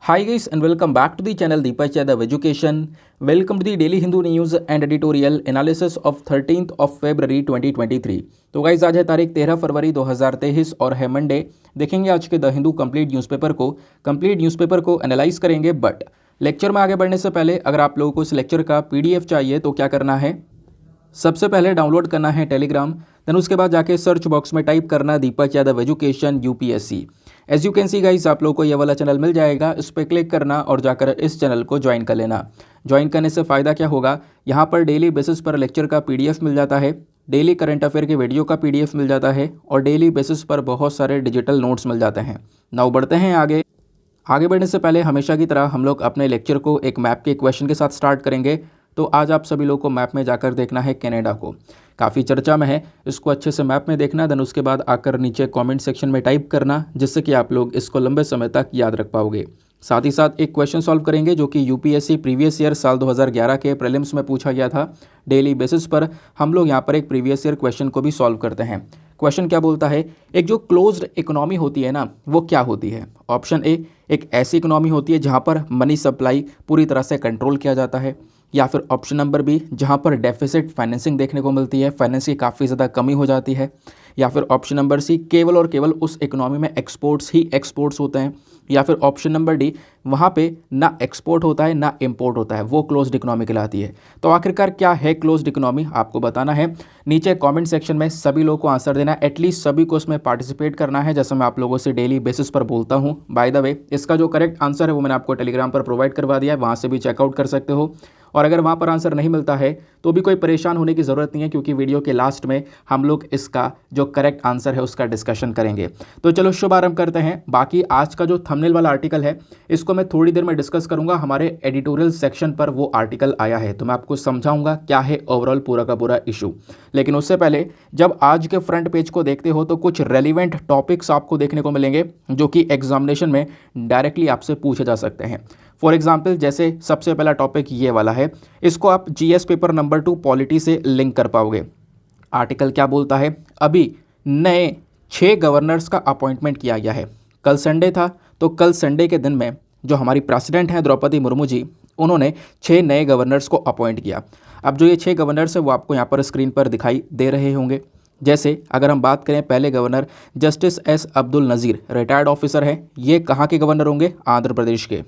Hi guys and welcome back to the channel Deepak Yadav Education. Welcome to the Daily Hindu News and Editorial Analysis of 13th of February 2023. तो guys आज है तारीख 13 फरवरी 2023 और है Monday. देखेंगे आज के द हिंदू कंप्लीट न्यूज़पेपर को एनालाइज करेंगे। बट लेक्चर में आगे बढ़ने से पहले अगर आप लोगों को इस लेक्चर का पीडीएफ चाहिए तो क्या करना है, सबसे पहले डाउनलोड करना है टेलीग्राम, देन उसके बाद जाके सर्च बॉक्स में टाइप करना Deepak Yadav education UPSC. As you can see guys आप लोगों को ये वाला चैनल मिल जाएगा, इस पर क्लिक करना और जाकर इस चैनल को ज्वाइन कर लेना। ज्वाइन करने से फ़ायदा क्या होगा, यहाँ पर डेली बेसिस पर लेक्चर का पीडीएफ मिल जाता है, डेली करंट अफेयर के वीडियो का पीडीएफ मिल जाता है और डेली बेसिस पर बहुत सारे डिजिटल नोट्स मिल जाते हैं। नाउ बढ़ते हैं आगे बढ़ने से पहले हमेशा की तरह हम लोग अपने लेक्चर को एक मैप के क्वेश्चन के साथ स्टार्ट करेंगे। तो आज आप सभी लोगों को मैप में जाकर देखना है कनाडा को, काफ़ी चर्चा में है, इसको अच्छे से मैप में देखना। देन उसके बाद आकर नीचे कमेंट सेक्शन में टाइप करना, जिससे कि आप लोग इसको लंबे समय तक याद रख पाओगे। साथ ही साथ एक क्वेश्चन सॉल्व करेंगे जो कि यूपीएससी प्रीवियस ईयर साल 2011 के प्रीलिम्स में पूछा गया था। डेली बेसिस पर हम लोग यहाँ पर एक प्रीवियस ईयर क्वेश्चन को भी सॉल्व करते हैं। क्वेश्चन क्या बोलता है, एक जो क्लोज्ड इकोनॉमी होती है ना, वो क्या होती है। ऑप्शन ए, एक ऐसी इकोनॉमी होती है जहाँ पर मनी सप्लाई पूरी तरह से कंट्रोल किया जाता है, या फिर ऑप्शन नंबर बी, जहाँ पर डेफिसिट फाइनेंसिंग देखने को मिलती है, फाइनेंस की काफ़ी ज़्यादा कमी हो जाती है, या फिर ऑप्शन नंबर सी, केवल और केवल उस इकोनॉमी में एक्सपोर्ट्स ही एक्सपोर्ट्स होते हैं, या फिर ऑप्शन नंबर डी, वहाँ पे ना एक्सपोर्ट होता है ना इम्पोर्ट होता है, वो क्लोज्ड इकोनॉमी कहलाती है। तो आखिरकार क्या है क्लोज्ड इकोनॉमी, आपको बताना है। नीचे कमेंट सेक्शन में सभी लोगों को आंसर देना है, एटलीस्ट सभी को उसमें पार्टिसिपेट करना है, जैसे मैं आप लोगों से डेली बेसिस पर बोलता हूँ। बाय द वे, इसका जो करेक्ट आंसर है वो मैंने आपको टेलीग्राम पर प्रोवाइड करवा दिया है, वहाँ से भी चेकआउट कर सकते हो। और अगर वहाँ पर आंसर नहीं मिलता है तो भी कोई परेशान होने की ज़रूरत नहीं है, क्योंकि वीडियो के लास्ट में हम लोग इसका जो करेक्ट आंसर है उसका डिस्कशन करेंगे। तो चलो शुभारंभ करते हैं। बाकी आज का जो थंबनेल वाला आर्टिकल है इसको मैं थोड़ी देर में डिस्कस करूंगा, हमारे एडिटोरियल सेक्शन पर वो आर्टिकल आया है, तो मैं आपको समझाऊंगा क्या है ओवरऑल पूरा का पूरा इशू। लेकिन उससे पहले जब आज के फ्रंट पेज को देखते हो तो कुछ रेलिवेंट टॉपिक्स आपको देखने को मिलेंगे जो कि एग्जामिनेशन में डायरेक्टली आपसे पूछे जा सकते हैं। फॉर एग्जाम्पल, जैसे सबसे पहला टॉपिक ये वाला है, इसको आप जीएस पेपर नंबर 2 पॉलिटी से लिंक कर पाओगे। आर्टिकल क्या बोलता है, अभी नए 6 गवर्नर्स का अपॉइंटमेंट किया गया है। कल संडे था, तो कल संडे के दिन में जो हमारी प्रेसिडेंट हैं द्रौपदी मुर्मू जी, उन्होंने 6 नए गवर्नर्स को अपॉइंट किया। अब जो ये 6 गवर्नर्स हैं वो आपको यहाँ पर स्क्रीन पर दिखाई दे रहे होंगे। जैसे अगर हम बात करें, पहले governor justice S Abdul Nazeer, retired officer हैं, ये कहाँ के गवर्नर होंगे, आंध्र प्रदेश के।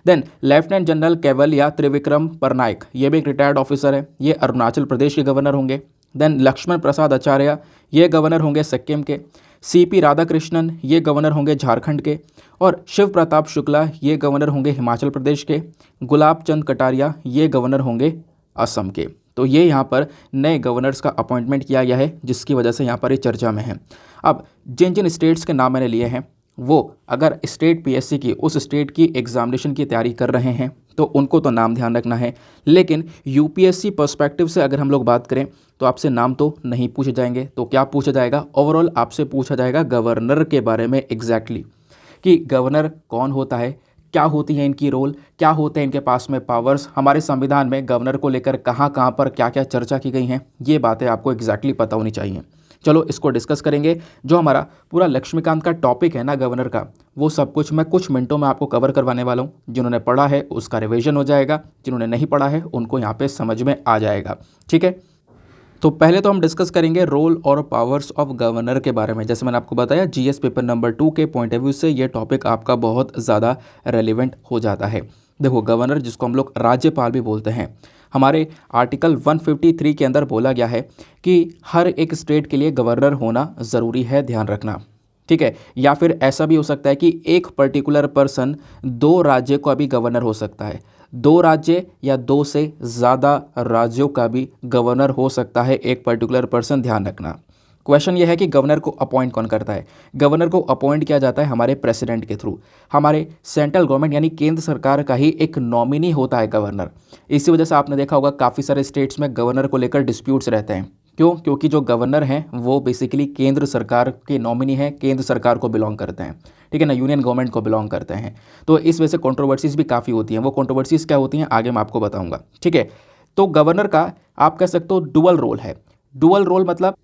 Then lieutenant general Kevaliya Trivikram Parnaik, ये भी एक रिटायर्ड ऑफिसर है, ये अरुणाचल प्रदेश के गवर्नर होंगे। देन लक्ष्मण प्रसाद आचार्य, ये गवर्नर होंगे सिक्किम के। सीपी राधाकृष्णन, ये गवर्नर होंगे झारखंड के। और शिव प्रताप शुक्ला, ये गवर्नर होंगे हिमाचल प्रदेश के। गुलाब चंद कटारिया, ये गवर्नर होंगे असम के। तो ये यहाँ पर नए गवर्नर्स का अपॉइंटमेंट किया गया है, जिसकी वजह से यहाँ पर ये चर्चा में है। अब जिन जिन स्टेट्स के नाम मैंने लिए हैं, वो अगर स्टेट पीएससी की उस स्टेट की एग्जामिनेशन की तैयारी कर रहे हैं तो उनको तो नाम ध्यान रखना है, लेकिन यूपीएससी पर्सपेक्टिव से अगर हम लोग बात करें तो आपसे नाम तो नहीं पूछे जाएंगे। तो क्या पूछा जाएगा, ओवरऑल आपसे पूछा जाएगा गवर्नर के बारे में एग्जैक्टली, कि गवर्नर कौन होता है, क्या होती है इनकी रोल, क्या होते हैं इनके पास में पावर्स, हमारे संविधान में गवर्नर को लेकर कहाँ कहाँ पर क्या क्या चर्चा की गई हैं, ये बातें आपको एग्जैक्टली पता होनी चाहिए। चलो इसको डिस्कस करेंगे। जो हमारा पूरा लक्ष्मीकांत का टॉपिक है ना गवर्नर का, वो सब कुछ मैं कुछ मिनटों में आपको कवर करवाने वाला हूँ। जिन्होंने पढ़ा है उसका रिवीजन हो जाएगा, जिन्होंने नहीं पढ़ा है उनको यहाँ पे समझ में आ जाएगा, ठीक है। तो पहले तो हम डिस्कस करेंगे रोल और पावर्स ऑफ गवर्नर के बारे में। जैसे मैंने आपको बताया, जीएस पेपर नंबर 2 के पॉइंट ऑफ व्यू से ये टॉपिक आपका बहुत ज़्यादा रेलिवेंट हो जाता है। देखो, गवर्नर जिसको हम लोग राज्यपाल भी बोलते हैं, हमारे आर्टिकल 153 के अंदर बोला गया है कि हर एक स्टेट के लिए गवर्नर होना ज़रूरी है, ध्यान रखना, ठीक है। या फिर ऐसा भी हो सकता है कि एक पर्टिकुलर पर्सन 2 राज्य का भी गवर्नर हो सकता है, 2 राज्य या 2 से ज़्यादा राज्यों का भी गवर्नर हो सकता है एक पर्टिकुलर पर्सन, ध्यान रखना। क्वेश्चन यह है कि गवर्नर को अपॉइंट कौन करता है। गवर्नर को अपॉइंट किया जाता है हमारे प्रेसिडेंट के थ्रू, हमारे सेंट्रल गवर्नमेंट यानी केंद्र सरकार का ही एक नॉमिनी होता है गवर्नर। इसी वजह से आपने देखा होगा काफ़ी सारे स्टेट्स में गवर्नर को लेकर डिस्प्यूट्स रहते हैं। क्यों? क्योंकि जो गवर्नर हैं वो बेसिकली केंद्र सरकार के नॉमिनी हैं, केंद्र सरकार को बिलोंग करते हैं, ठीक है ना, यूनियन गवर्नमेंट को बिलोंग करते हैं। तो इस वजह से कंट्रोवर्सीज भी काफ़ी होती हैं। वो कंट्रोवर्सीज क्या होती हैं आगे मैं आपको बताऊंगा, ठीक है। तो गवर्नर का आप कह सकते हो डुअल रोल है। डुअल रोल मतलब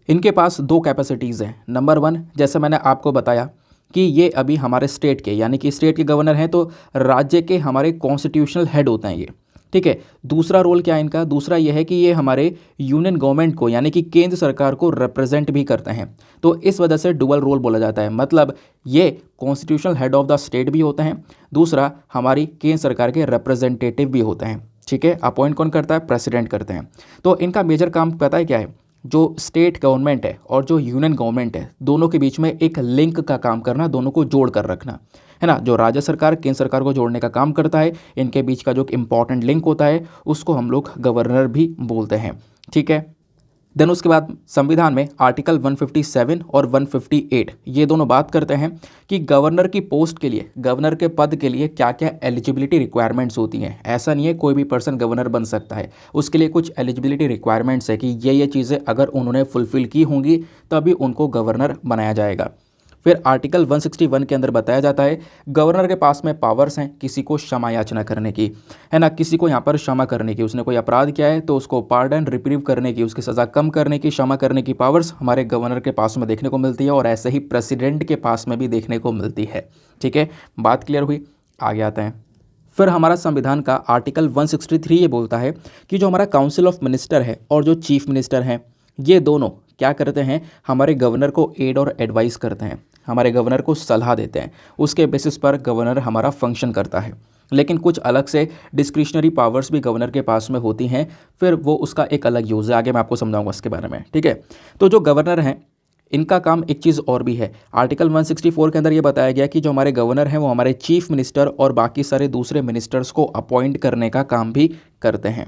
इनके पास 2 कैपेसिटीज़ हैं। नंबर 1, जैसे मैंने आपको बताया कि ये अभी हमारे स्टेट के, यानी कि स्टेट के गवर्नर हैं तो राज्य के हमारे कॉन्स्टिट्यूशनल हेड होते हैं ये, ठीक है। दूसरा रोल क्या है इनका, दूसरा ये है कि ये हमारे यूनियन गवर्नमेंट को, यानी कि केंद्र सरकार को रिप्रेजेंट भी करते हैं। तो इस वजह से डुअल रोल बोला जाता है, मतलब ये constitutional head of the state भी होते हैं, दूसरा हमारी केंद्र सरकार के रिप्रेजेंटेटिव भी होते हैं, ठीक है। अपॉइंट कौन करता है, प्रेसिडेंट करते हैं। तो इनका मेजर काम पता है क्या है, जो स्टेट गवर्नमेंट है और जो यूनियन गवर्नमेंट है दोनों के बीच में एक लिंक का काम करना, दोनों को जोड़ कर रखना, है ना। जो राज्य सरकार केंद्र सरकार को जोड़ने का काम करता है, इनके बीच का जो इंपॉर्टेंट लिंक होता है उसको हम लोग गवर्नर भी बोलते हैं, ठीक है। देन उसके बाद संविधान में आर्टिकल 157 और 158 ये दोनों बात करते हैं कि गवर्नर की पोस्ट के लिए, गवर्नर के पद के लिए क्या क्या एलिजिबिलिटी रिक्वायरमेंट्स होती हैं। ऐसा नहीं है कोई भी पर्सन गवर्नर बन सकता है, उसके लिए कुछ एलिजिबिलिटी रिक्वायरमेंट्स है कि ये चीज़ें अगर उन्होंने फुलफ़िल की होंगी तभी उनको गवर्नर बनाया जाएगा। फिर आर्टिकल 161 के अंदर बताया जाता है गवर्नर के पास में पावर्स हैं किसी को क्षमा याचना करने की, है ना, किसी को यहाँ पर क्षमा करने की, उसने कोई अपराध किया है तो उसको पार्डन रिप्रीव करने की, उसकी सज़ा कम करने की, क्षमा करने की पावर्स हमारे गवर्नर के पास में देखने को मिलती है और ऐसे ही प्रेसिडेंट के पास में भी देखने को मिलती है, ठीक है। बात क्लियर हुई, आगे आते हैं। फिर हमारा संविधान का आर्टिकल 163 ये बोलता है कि जो हमारा काउंसिल ऑफ मिनिस्टर है और जो चीफ मिनिस्टर हैं ये दोनों क्या करते हैं, हमारे गवर्नर को एड और एडवाइस करते हैं, हमारे गवर्नर को सलाह देते हैं, उसके बेसिस पर गवर्नर हमारा फंक्शन करता है। लेकिन कुछ अलग से डिस्क्रिशनरी पावर्स भी गवर्नर के पास में होती हैं, फिर वो उसका एक अलग यूज़ है, आगे मैं आपको समझाऊंगा इसके बारे में, ठीक है। तो जो गवर्नर हैं इनका काम एक चीज़ और भी है, आर्टिकल 164 के अंदर ये बताया गया कि जो हमारे गवर्नर हैं वो हमारे चीफ मिनिस्टर और बाकी सारे दूसरे मिनिस्टर्स को अपॉइंट करने का काम भी करते हैं।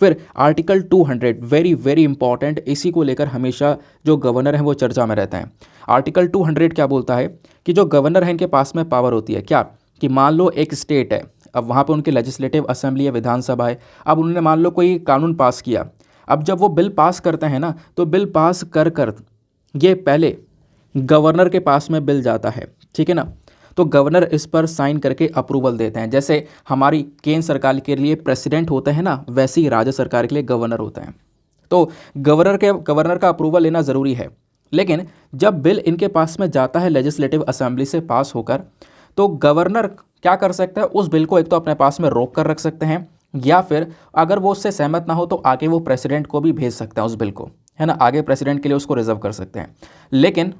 फिर आर्टिकल 200 वेरी वेरी इंपॉर्टेंट, इसी को लेकर हमेशा जो गवर्नर हैं वो चर्चा में रहते हैं। आर्टिकल 200 क्या बोलता है कि जो गवर्नर है इनके पास में पावर होती है क्या, कि मान लो एक स्टेट है, अब वहाँ पे उनकी लेजिस्लेटिव असेंबली है, विधानसभा है, अब उन्होंने मान लो कोई कानून पास किया, अब जब वो बिल पास करते हैं ना तो बिल पास कर ये पहले गवर्नर के पास में बिल जाता है, ठीक है ना। तो गवर्नर इस पर साइन करके अप्रूवल देते हैं, जैसे हमारी केंद्र सरकार के लिए प्रेसिडेंट होते हैं ना, वैसे ही राज्य सरकार के लिए गवर्नर होते हैं। तो गवर्नर का अप्रूवल लेना ज़रूरी है, लेकिन जब बिल इनके पास में जाता है लेजिस्लेटिव असेंबली से पास होकर, तो गवर्नर क्या कर सकता है, उस बिल को एक तो अपने पास में रोक कर रख सकते हैं, या फिर अगर वो उससे सहमत ना हो तो आगे वो प्रेसिडेंट को भी भेज सकते हैं उस बिल को, है ना, आगे प्रेसिडेंट के लिए उसको रिजर्व कर सकते हैं। लेकिन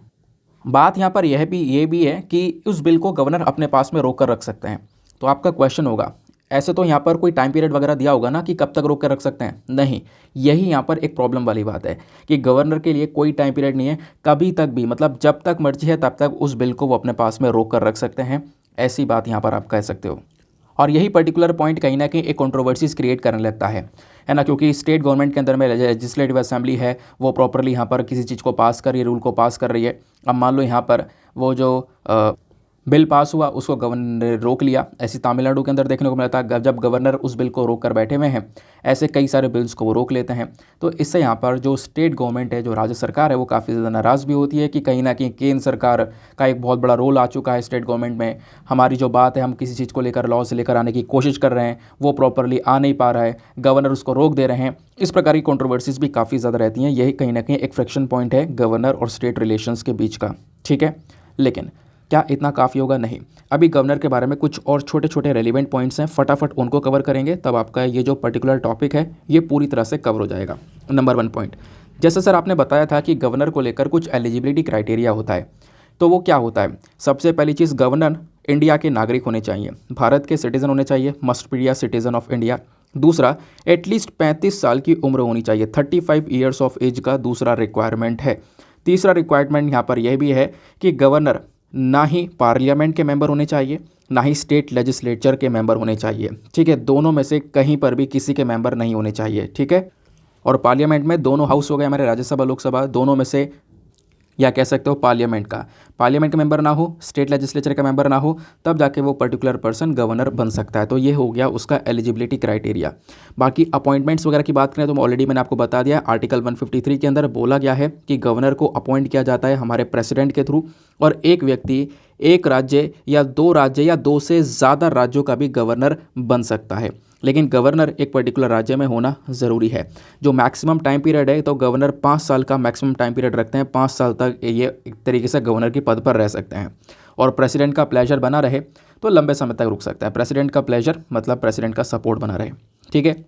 बात यहाँ पर ये भी है कि उस बिल को गवर्नर अपने पास में रोक कर रख सकते हैं। तो आपका क्वेश्चन होगा, ऐसे तो यहाँ पर कोई टाइम पीरियड वगैरह दिया होगा ना कि कब तक रोक कर रख सकते हैं, नहीं, यही यहाँ पर एक प्रॉब्लम वाली बात है कि गवर्नर के लिए कोई टाइम पीरियड नहीं है, कभी तक भी, मतलब जब तक मर्जी है तब तक उस बिल को वो अपने पास में रोक कर रख सकते हैं, ऐसी बात यहाँ पर आप कह सकते हो। और यही पर्टिकुलर पॉइंट कहीं ना कहीं एक कंट्रोवर्सीज क्रिएट करने लगता है ना, क्योंकि स्टेट गवर्नमेंट के अंदर में लेजिस्लेटिव असेंबली है, वो प्रॉपरली यहाँ पर किसी चीज़ को पास कर रही है, रूल को पास कर रही है। अब मान लो यहाँ पर वो जो बिल पास हुआ उसको गवर्नर ने रोक लिया, ऐसे तमिलनाडु के अंदर देखने को मिलता है, जब गवर्नर उस बिल को रोक कर बैठे हुए हैं, ऐसे कई सारे बिल्स को वो रोक लेते हैं। तो इससे यहाँ पर जो स्टेट गवर्नमेंट है, जो राज्य सरकार है, वो काफ़ी ज़्यादा नाराज़ भी होती है कि कहीं ना कहीं केंद्र सरकार का एक बहुत बड़ा रोल आ चुका है स्टेट गवर्नमेंट में, हमारी जो बात है, हम किसी चीज़ को लेकर लॉ से लेकर आने की कोशिश कर रहे हैं, वो प्रॉपरली आ नहीं पा रहा है, गवर्नर उसको रोक दे रहे हैं। इस प्रकार की कंट्रोवर्सीज भी काफ़ी ज़्यादा रहती हैं, यही कहीं ना कहीं एक फ्रिक्शन पॉइंट है गवर्नर और स्टेट रिलेशंस के बीच का, ठीक है। लेकिन क्या इतना काफ़ी होगा, नहीं, अभी गवर्नर के बारे में कुछ और छोटे छोटे रेलिवेंट पॉइंट्स हैं, फटाफट उनको कवर करेंगे, तब आपका ये जो पर्टिकुलर टॉपिक है ये पूरी तरह से कवर हो जाएगा। नंबर 1 पॉइंट, जैसे सर आपने बताया था कि गवर्नर को लेकर कुछ एलिजिबिलिटी क्राइटेरिया होता है, तो वो क्या होता है। सबसे पहली चीज़, गवर्नर इंडिया के नागरिक होने चाहिए, भारत के सिटीज़न होने चाहिए, must be a citizen of India. दूसरा, एटलीस्ट 35 साल की उम्र होनी चाहिए, 35 ईयर्स ऑफ एज का दूसरा रिक्वायरमेंट है। तीसरा रिक्वायरमेंट यहाँ पर यह भी है कि गवर्नर ना ही पार्लियामेंट के मेंबर होने चाहिए, ना ही स्टेट लेजिस्लेचर के मेंबर होने चाहिए, ठीक है, दोनों में से कहीं पर भी किसी के मेंबर नहीं होने चाहिए, ठीक है। और पार्लियामेंट में दोनों हाउस हो गए हमारे, राज्यसभा लोकसभा, दोनों में से, या कह सकते हो पार्लियामेंट का मेंबर ना हो, स्टेट लेजिस्लेचर का मेंबर ना हो, तब जाके वो पर्टिकुलर पर्सन गवर्नर बन सकता है। तो ये हो गया उसका एलिजिबिलिटी क्राइटेरिया। बाकी अपॉइंटमेंट्स वगैरह की बात करें तो ऑलरेडी मैंने आपको बता दिया, आर्टिकल 153 के अंदर बोला गया है कि गवर्नर को अपॉइंट किया जाता है हमारे प्रेसिडेंट के थ्रू, और एक व्यक्ति एक राज्य या दो से ज़्यादा राज्यों का भी गवर्नर बन सकता है, लेकिन गवर्नर एक पर्टिकुलर राज्य में होना ज़रूरी है। जो मैक्सिमम टाइम पीरियड है, तो गवर्नर 5 साल का मैक्सिमम टाइम पीरियड रखते हैं, 5 साल तक ये एक तरीके से गवर्नर के पद पर रह सकते हैं। और प्रेसिडेंट का प्लेजर बना रहे तो लंबे समय तक रुक सकता है। प्रेसिडेंट का प्लेजर मतलब प्रेसिडेंट का सपोर्ट बना रहे, ठीक है।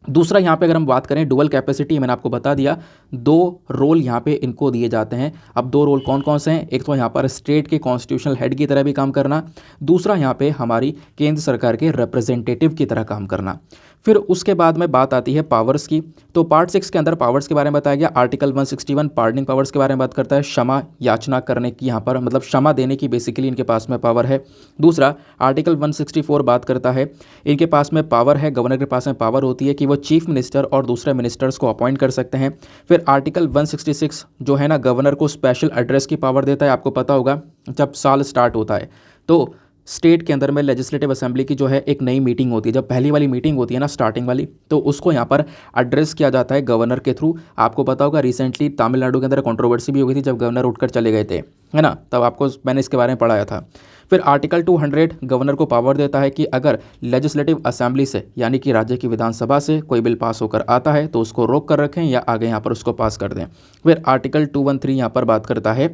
दूसरा यहाँ पे अगर हम बात करें डुअल कैपेसिटी, मैंने आपको बता दिया 2 रोल यहाँ पे इनको दिए जाते हैं। अब 2 रोल कौन कौन से हैं, एक तो यहाँ पर स्टेट के कॉन्स्टिट्यूशनल हेड की तरह भी काम करना, दूसरा यहाँ पे हमारी केंद्र सरकार के रिप्रेजेंटेटिव की तरह काम करना। फिर उसके बाद में बात आती है पावर्स की। तो पार्ट 6 के अंदर पावर्स के बारे में बताया गया। आर्टिकल 161 पार्डनिंग पावर्स के बारे में बात करता है, क्षमा याचना करने की, यहाँ पर मतलब क्षमा देने की बेसिकली इनके पास में पावर है। दूसरा आर्टिकल 164 बात करता है इनके पास में पावर है, गवर्नर के पास में पावर होती है कि वो चीफ मिनिस्टर और दूसरे मिनिस्टर्स को अपॉइंट कर सकते हैं। फिर आर्टिकल 166 जो है ना गवर्नर को स्पेशल एड्रेस की पावर देता है। आपको पता होगा जब साल स्टार्ट होता है तो स्टेट के अंदर में लेजिस्लेटिव असेंबली की जो है एक नई मीटिंग होती है, जब पहली वाली मीटिंग होती है ना स्टार्टिंग वाली, तो उसको यहाँ पर एड्रेस किया जाता है गवर्नर के थ्रू। आपको पता होगा रिसेंटली तमिलनाडु के अंदर कंट्रोवर्सी भी हो गई थी जब गवर्नर उठकर चले गए थे, है ना, तब आपको मैंने इसके बारे में पढ़ाया था। फिर आर्टिकल 200 गवर्नर को पावर देता है कि अगर लेजिस्लेटिव असेंबली से यानी कि राज्य की विधानसभा से कोई बिल पास होकर आता है तो उसको रोक कर रखें या आगे यहाँ पर उसको पास कर दें। फिर आर्टिकल 213 यहाँ पर बात करता है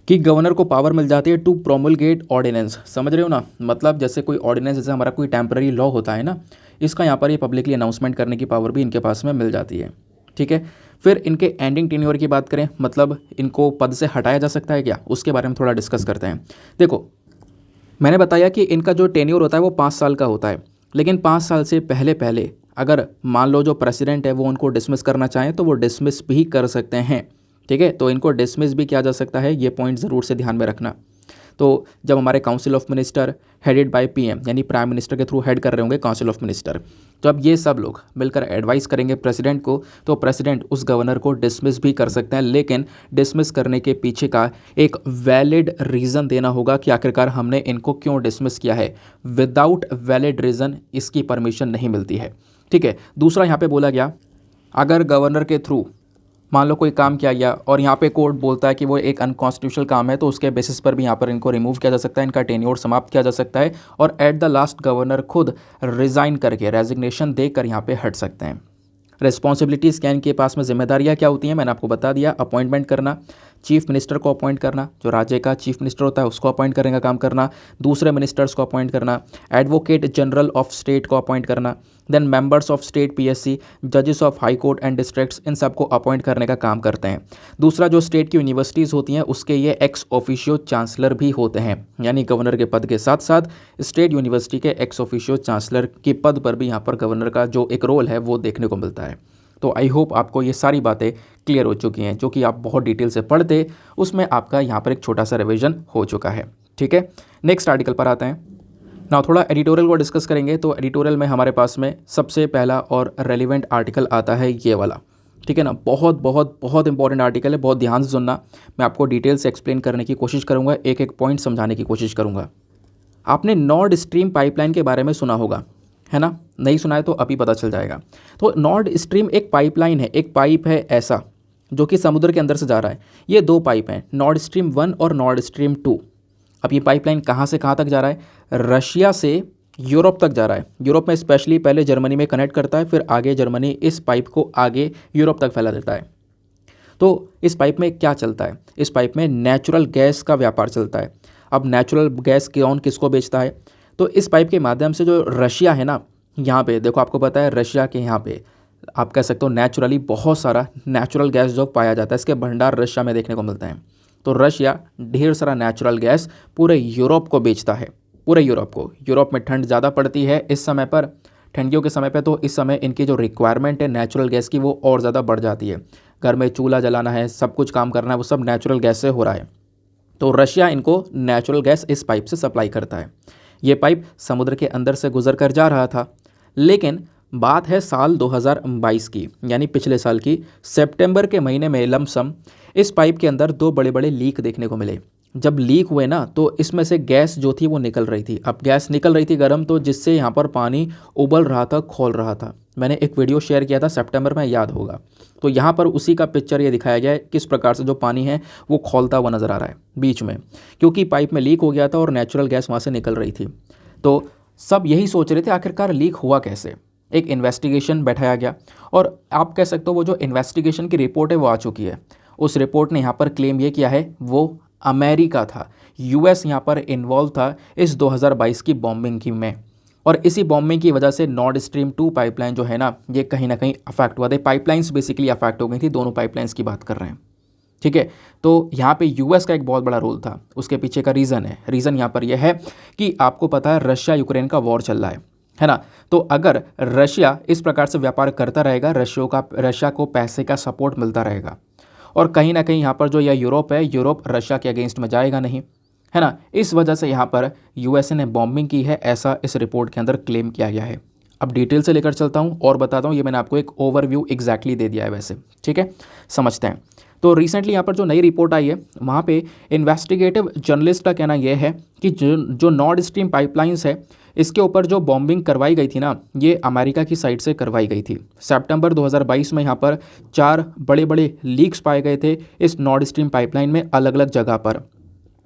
कि गवर्नर को पावर मिल जाती है टू प्रोमुलगेट ऑर्डिनेंस। समझ रहे हो ना, मतलब जैसे कोई ऑर्डिनेंस, जैसे हमारा कोई टेम्पररी लॉ होता है ना, इसका यहाँ पर ये पब्लिकली अनाउंसमेंट करने की पावर भी इनके पास में मिल जाती है, ठीक है। फिर इनके एंडिंग टेन्योर की बात करें, मतलब इनको पद से हटाया जा सकता है क्या, उसके बारे में थोड़ा डिस्कस करते हैं। देखो मैंने बताया कि इनका जो टेन्योर होता है वो 5 साल का होता है, लेकिन 5 साल से पहले पहले अगर मान लो जो प्रेसिडेंट है वो उनको डिसमिस करना चाहें तो वो डिसमिस भी कर सकते हैं, ठीक है। तो इनको डिसमिस भी किया जा सकता है, ये पॉइंट ज़रूर से ध्यान में रखना। तो जब हमारे council of minister headed by PM यानी प्राइम मिनिस्टर के थ्रू हेड कर रहे होंगे काउंसिल ऑफ मिनिस्टर, तो अब ये सब लोग मिलकर एडवाइस करेंगे प्रेसिडेंट को, तो प्रेसिडेंट उस गवर्नर को डिसमिस भी कर सकते हैं, लेकिन डिसमिस करने के पीछे का एक वैलिड रीज़न देना होगा कि आखिरकार हमने इनको क्यों डिसमिस किया है। विदाउट वैलिड रीज़न इसकी परमिशन नहीं मिलती है, ठीक है। दूसरा यहाँ पे बोला गया अगर गवर्नर के थ्रू मान लो कोई काम किया गया और यहाँ पे कोर्ट बोलता है कि वो एक अनकॉन्स्टिट्यूशनल काम है, तो उसके बेसिस पर भी यहाँ पर इनको रिमूव किया जा सकता है, इनका टेन्योर समाप्त किया जा सकता है और एट द लास्ट गवर्नर खुद रिज़ाइन करके रेजिग्नेशन देकर यहाँ पे हट सकते हैं। रिस्पॉन्सिबिलिटीज़ क्या इनके पास में, जिम्मेदारियाँ क्या होती हैं, मैंने आपको बता दिया। अपॉइंटमेंट करना, चीफ मिनिस्टर को अपॉइंट करना, जो राज्य का चीफ मिनिस्टर होता है उसको अपॉइंट करने का काम करना, दूसरे मिनिस्टर्स को अपॉइंट करना, एडवोकेट जनरल ऑफ स्टेट को अपॉइंट करना, then members of state PSC, जजेस of high court and districts, इन सबको अपॉइंट करने का काम करते हैं। दूसरा जो स्टेट की यूनिवर्सिटीज़ होती हैं उसके ये एक्स ऑफिशियो चांसलर भी होते हैं, यानी गवर्नर के पद के साथ साथ स्टेट यूनिवर्सिटी के एक्स ऑफिशियो चांसलर के पद पर भी यहाँ पर गवर्नर का जो एक रोल है वो देखने को मिलता है। तो आई होप आपको ये सारी बातें क्लियर हो चुकी हैं, जो कि आप बहुत डिटेल से पढ़ते उसमें आपका यहाँ पर एक छोटा सा रिवीजन हो चुका है, ठीक है। नेक्स्ट आर्टिकल पर आते हैं ना, थोड़ा एडिटोरियल को डिस्कस करेंगे। तो एडिटोरियल में हमारे पास में सबसे पहला और रेलिवेंट आर्टिकल आता है ये वाला, ठीक है ना। बहुत बहुत बहुत इंपॉर्टेंट आर्टिकल है, बहुत ध्यान से सुनना, मैं आपको डिटेल से एक्सप्लेन करने की कोशिश करूँगा, एक एक पॉइंट समझाने की कोशिश करूँगा। आपने नॉर्ड स्ट्रीम पाइपलाइन के बारे में सुना होगा, है ना, नहीं सुना है तो अभी पता चल जाएगा। तो नॉर्ड स्ट्रीम एक पाइपलाइन है, एक पाइप है ऐसा जो कि समुद्र के अंदर से जा रहा है। ये 2 पाइप हैं, नॉर्ड स्ट्रीम 1 और नॉर्ड स्ट्रीम 2। अब ये पाइपलाइन कहाँ से कहाँ तक जा रहा है, रशिया से यूरोप तक जा रहा है। यूरोप में स्पेशली पहले जर्मनी में कनेक्ट करता है, फिर आगे जर्मनी इस पाइप को आगे यूरोप तक फैला देता है। तो इस पाइप में क्या चलता है, इस पाइप में नेचुरल गैस का व्यापार चलता है। अब नेचुरल गैस कौन किसको बेचता है, तो इस पाइप के माध्यम से जो रशिया है ना, यहाँ पे देखो आपको पता है रशिया के यहाँ पे आप कह सकते हो नेचुरली बहुत सारा नेचुरल गैस जो पाया जाता है, इसके भंडार रशिया में देखने को मिलते हैं। तो रशिया ढेर सारा नेचुरल गैस पूरे यूरोप को बेचता है, पूरे यूरोप को। यूरोप में ठंड ज़्यादा पड़ती है इस समय पर, ठंडियों के समय पर, तो इस समय इनकी जो रिक्वायरमेंट है नेचुरल गैस की वो और ज़्यादा बढ़ जाती है। घर में चूल्हा जलाना है, सब कुछ काम करना है, वो सब नेचुरल गैस से हो रहा है। तो रशिया इनको नेचुरल गैस इस पाइप से सप्लाई करता है। ये पाइप समुद्र के अंदर से गुजर कर जा रहा था, लेकिन बात है साल 2022 की, यानी पिछले साल की सितंबर के महीने में लमसम इस पाइप के अंदर 2 बड़े बड़े लीक देखने को मिले। जब लीक हुए ना तो इसमें से गैस जो थी वो निकल रही थी। अब गैस निकल रही थी गर्म, तो जिससे यहाँ पर पानी उबल रहा था, खोल रहा था। मैंने एक वीडियो शेयर किया था सितंबर में, याद होगा। तो यहाँ पर उसी का पिक्चर ये दिखाया गया है, किस प्रकार से जो पानी है वो खोलता हुआ नज़र आ रहा है बीच में, क्योंकि पाइप में लीक हो गया था और नेचुरल गैस वहाँ से निकल रही थी। तो सब यही सोच रहे थे आखिरकार लीक हुआ कैसे। एक इन्वेस्टिगेशन बैठाया गया और आप कह सकते हो वो जो इन्वेस्टिगेशन की रिपोर्ट है वो आ चुकी है। उस रिपोर्ट ने यहाँ पर क्लेम ये किया है, वो अमेरिका था, यूएस यहाँ पर इन्वॉल्व था इस 2022 की बॉम्बिंग की में। और इसी बॉम्बिंग की वजह से नॉर्ड स्ट्रीम 2 पाइपलाइन जो है ना, ये कहीं ना कहीं अफेक्ट हुआ था। पाइपलाइंस बेसिकली अफेक्ट हो गई थी, दोनों पाइपलाइंस की बात कर रहे हैं, ठीक है। तो यहाँ पे यूएस का एक बहुत बड़ा रोल था, उसके पीछे का रीज़न यहाँ पर यह है कि आपको पता है रशिया यूक्रेन का वॉर चल रहा है ना। तो अगर रशिया इस प्रकार से व्यापार करता रहेगा, रशिया को पैसे का सपोर्ट मिलता रहेगा, और कहीं ना कहीं यहाँ पर जो यह यूरोप है, यूरोप रशिया के अगेंस्ट में जाएगा नहीं, है ना। इस वजह से यहाँ पर यूएसए ने बॉम्बिंग की है, ऐसा इस रिपोर्ट के अंदर क्लेम किया गया है। अब डिटेल से लेकर चलता हूँ और बताता हूँ, ये मैंने आपको एक ओवरव्यू एग्जैक्टली दे दिया है वैसे, ठीक है। समझते हैं। तो रिसेंटली यहाँ पर जो नई रिपोर्ट आई है, वहाँ पे इन्वेस्टिगेटिव जर्नलिस्ट का कहना यह है कि जो नॉर्ड स्ट्रीम पाइपलाइंस है, इसके ऊपर जो बॉम्बिंग करवाई गई थी ना, ये अमेरिका की साइड से करवाई गई थी। सितंबर 2022 में यहाँ पर 4 बड़े बड़े लीक्स पाए गए थे इस नॉर्ड स्ट्रीम पाइपलाइन में अलग अलग जगह पर,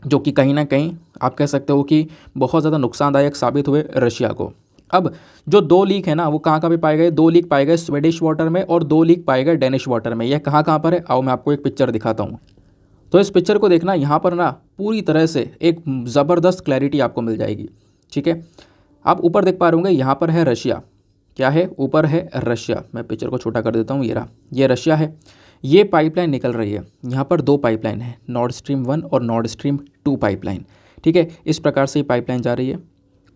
जो कि कहीं ना कहीं आप कह सकते हो कि बहुत ज़्यादा नुकसानदायक साबित हुए रशिया को। अब जो 2 लीक है ना, वो कहाँ कहाँ पे पाए गए? 2 लीक पाए गए स्वीडिश वाटर में और 2 लीक पाए गए डेनिश वाटर में। यह कहाँ कहाँ पर है, आओ मैं आपको एक पिक्चर दिखाता हूँ। तो इस पिक्चर को देखना, यहाँ पर ना पूरी तरह से एक ज़बरदस्त क्लैरिटी आपको मिल जाएगी, ठीक है। आप ऊपर देख पा रहे होंगे, यहाँ पर है रशिया, क्या है, ऊपर है रशिया। मैं पिक्चर को छोटा कर देता हूँ, ये रहा, ये रशिया है। ये पाइपलाइन निकल रही है, यहाँ पर 2 पाइपलाइन है, नॉर्ड स्ट्रीम 1 और नॉर्ड स्ट्रीम 2 पाइपलाइन, ठीक है। इस प्रकार से ये पाइपलाइन जा रही है,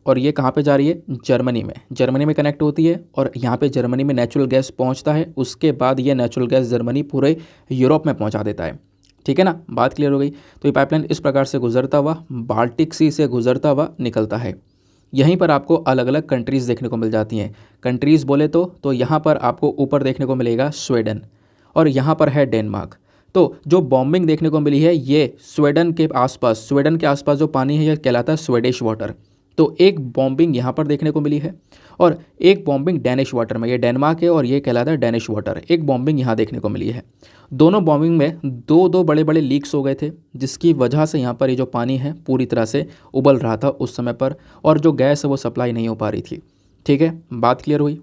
और ये कहाँ पे जा रही है? जर्मनी में कनेक्ट होती है, और यहाँ पे जर्मनी में नेचुरल गैस पहुँचता है। उसके बाद ये नेचुरल गैस जर्मनी पूरे यूरोप में पहुँचा देता है, ठीक है ना। बात क्लियर हो गई। तो ये पाइपलाइन इस प्रकार से गुजरता हुआ बाल्टिक सी से गुजरता हुआ निकलता है। यहीं पर आपको अलग अलग कंट्रीज़ देखने को मिल जाती हैं। कंट्रीज़ बोले तो यहाँ पर आपको ऊपर देखने को मिलेगा स्वीडन, और यहाँ पर है डेनमार्क। तो जो बॉम्बिंग देखने को मिली है, ये स्वीडन के आसपास जो पानी है, यह कहलाता है स्वीडिश वाटर। तो एक बॉम्बिंग यहाँ पर देखने को मिली है, और एक बॉम्बिंग डैनिश वाटर में, ये डेनमार्क है और ये कहलाता है डैनिश वाटर। एक बॉम्बिंग यहाँ देखने को मिली है। दोनों बॉम्बिंग में 2 बड़े बड़े लीक्स हो गए थे, जिसकी वजह से यहाँ पर ये जो पानी है पूरी तरह से उबल रहा था उस समय पर, और जो गैस है वो सप्लाई नहीं हो पा रही थी, ठीक है। बात क्लियर हुई।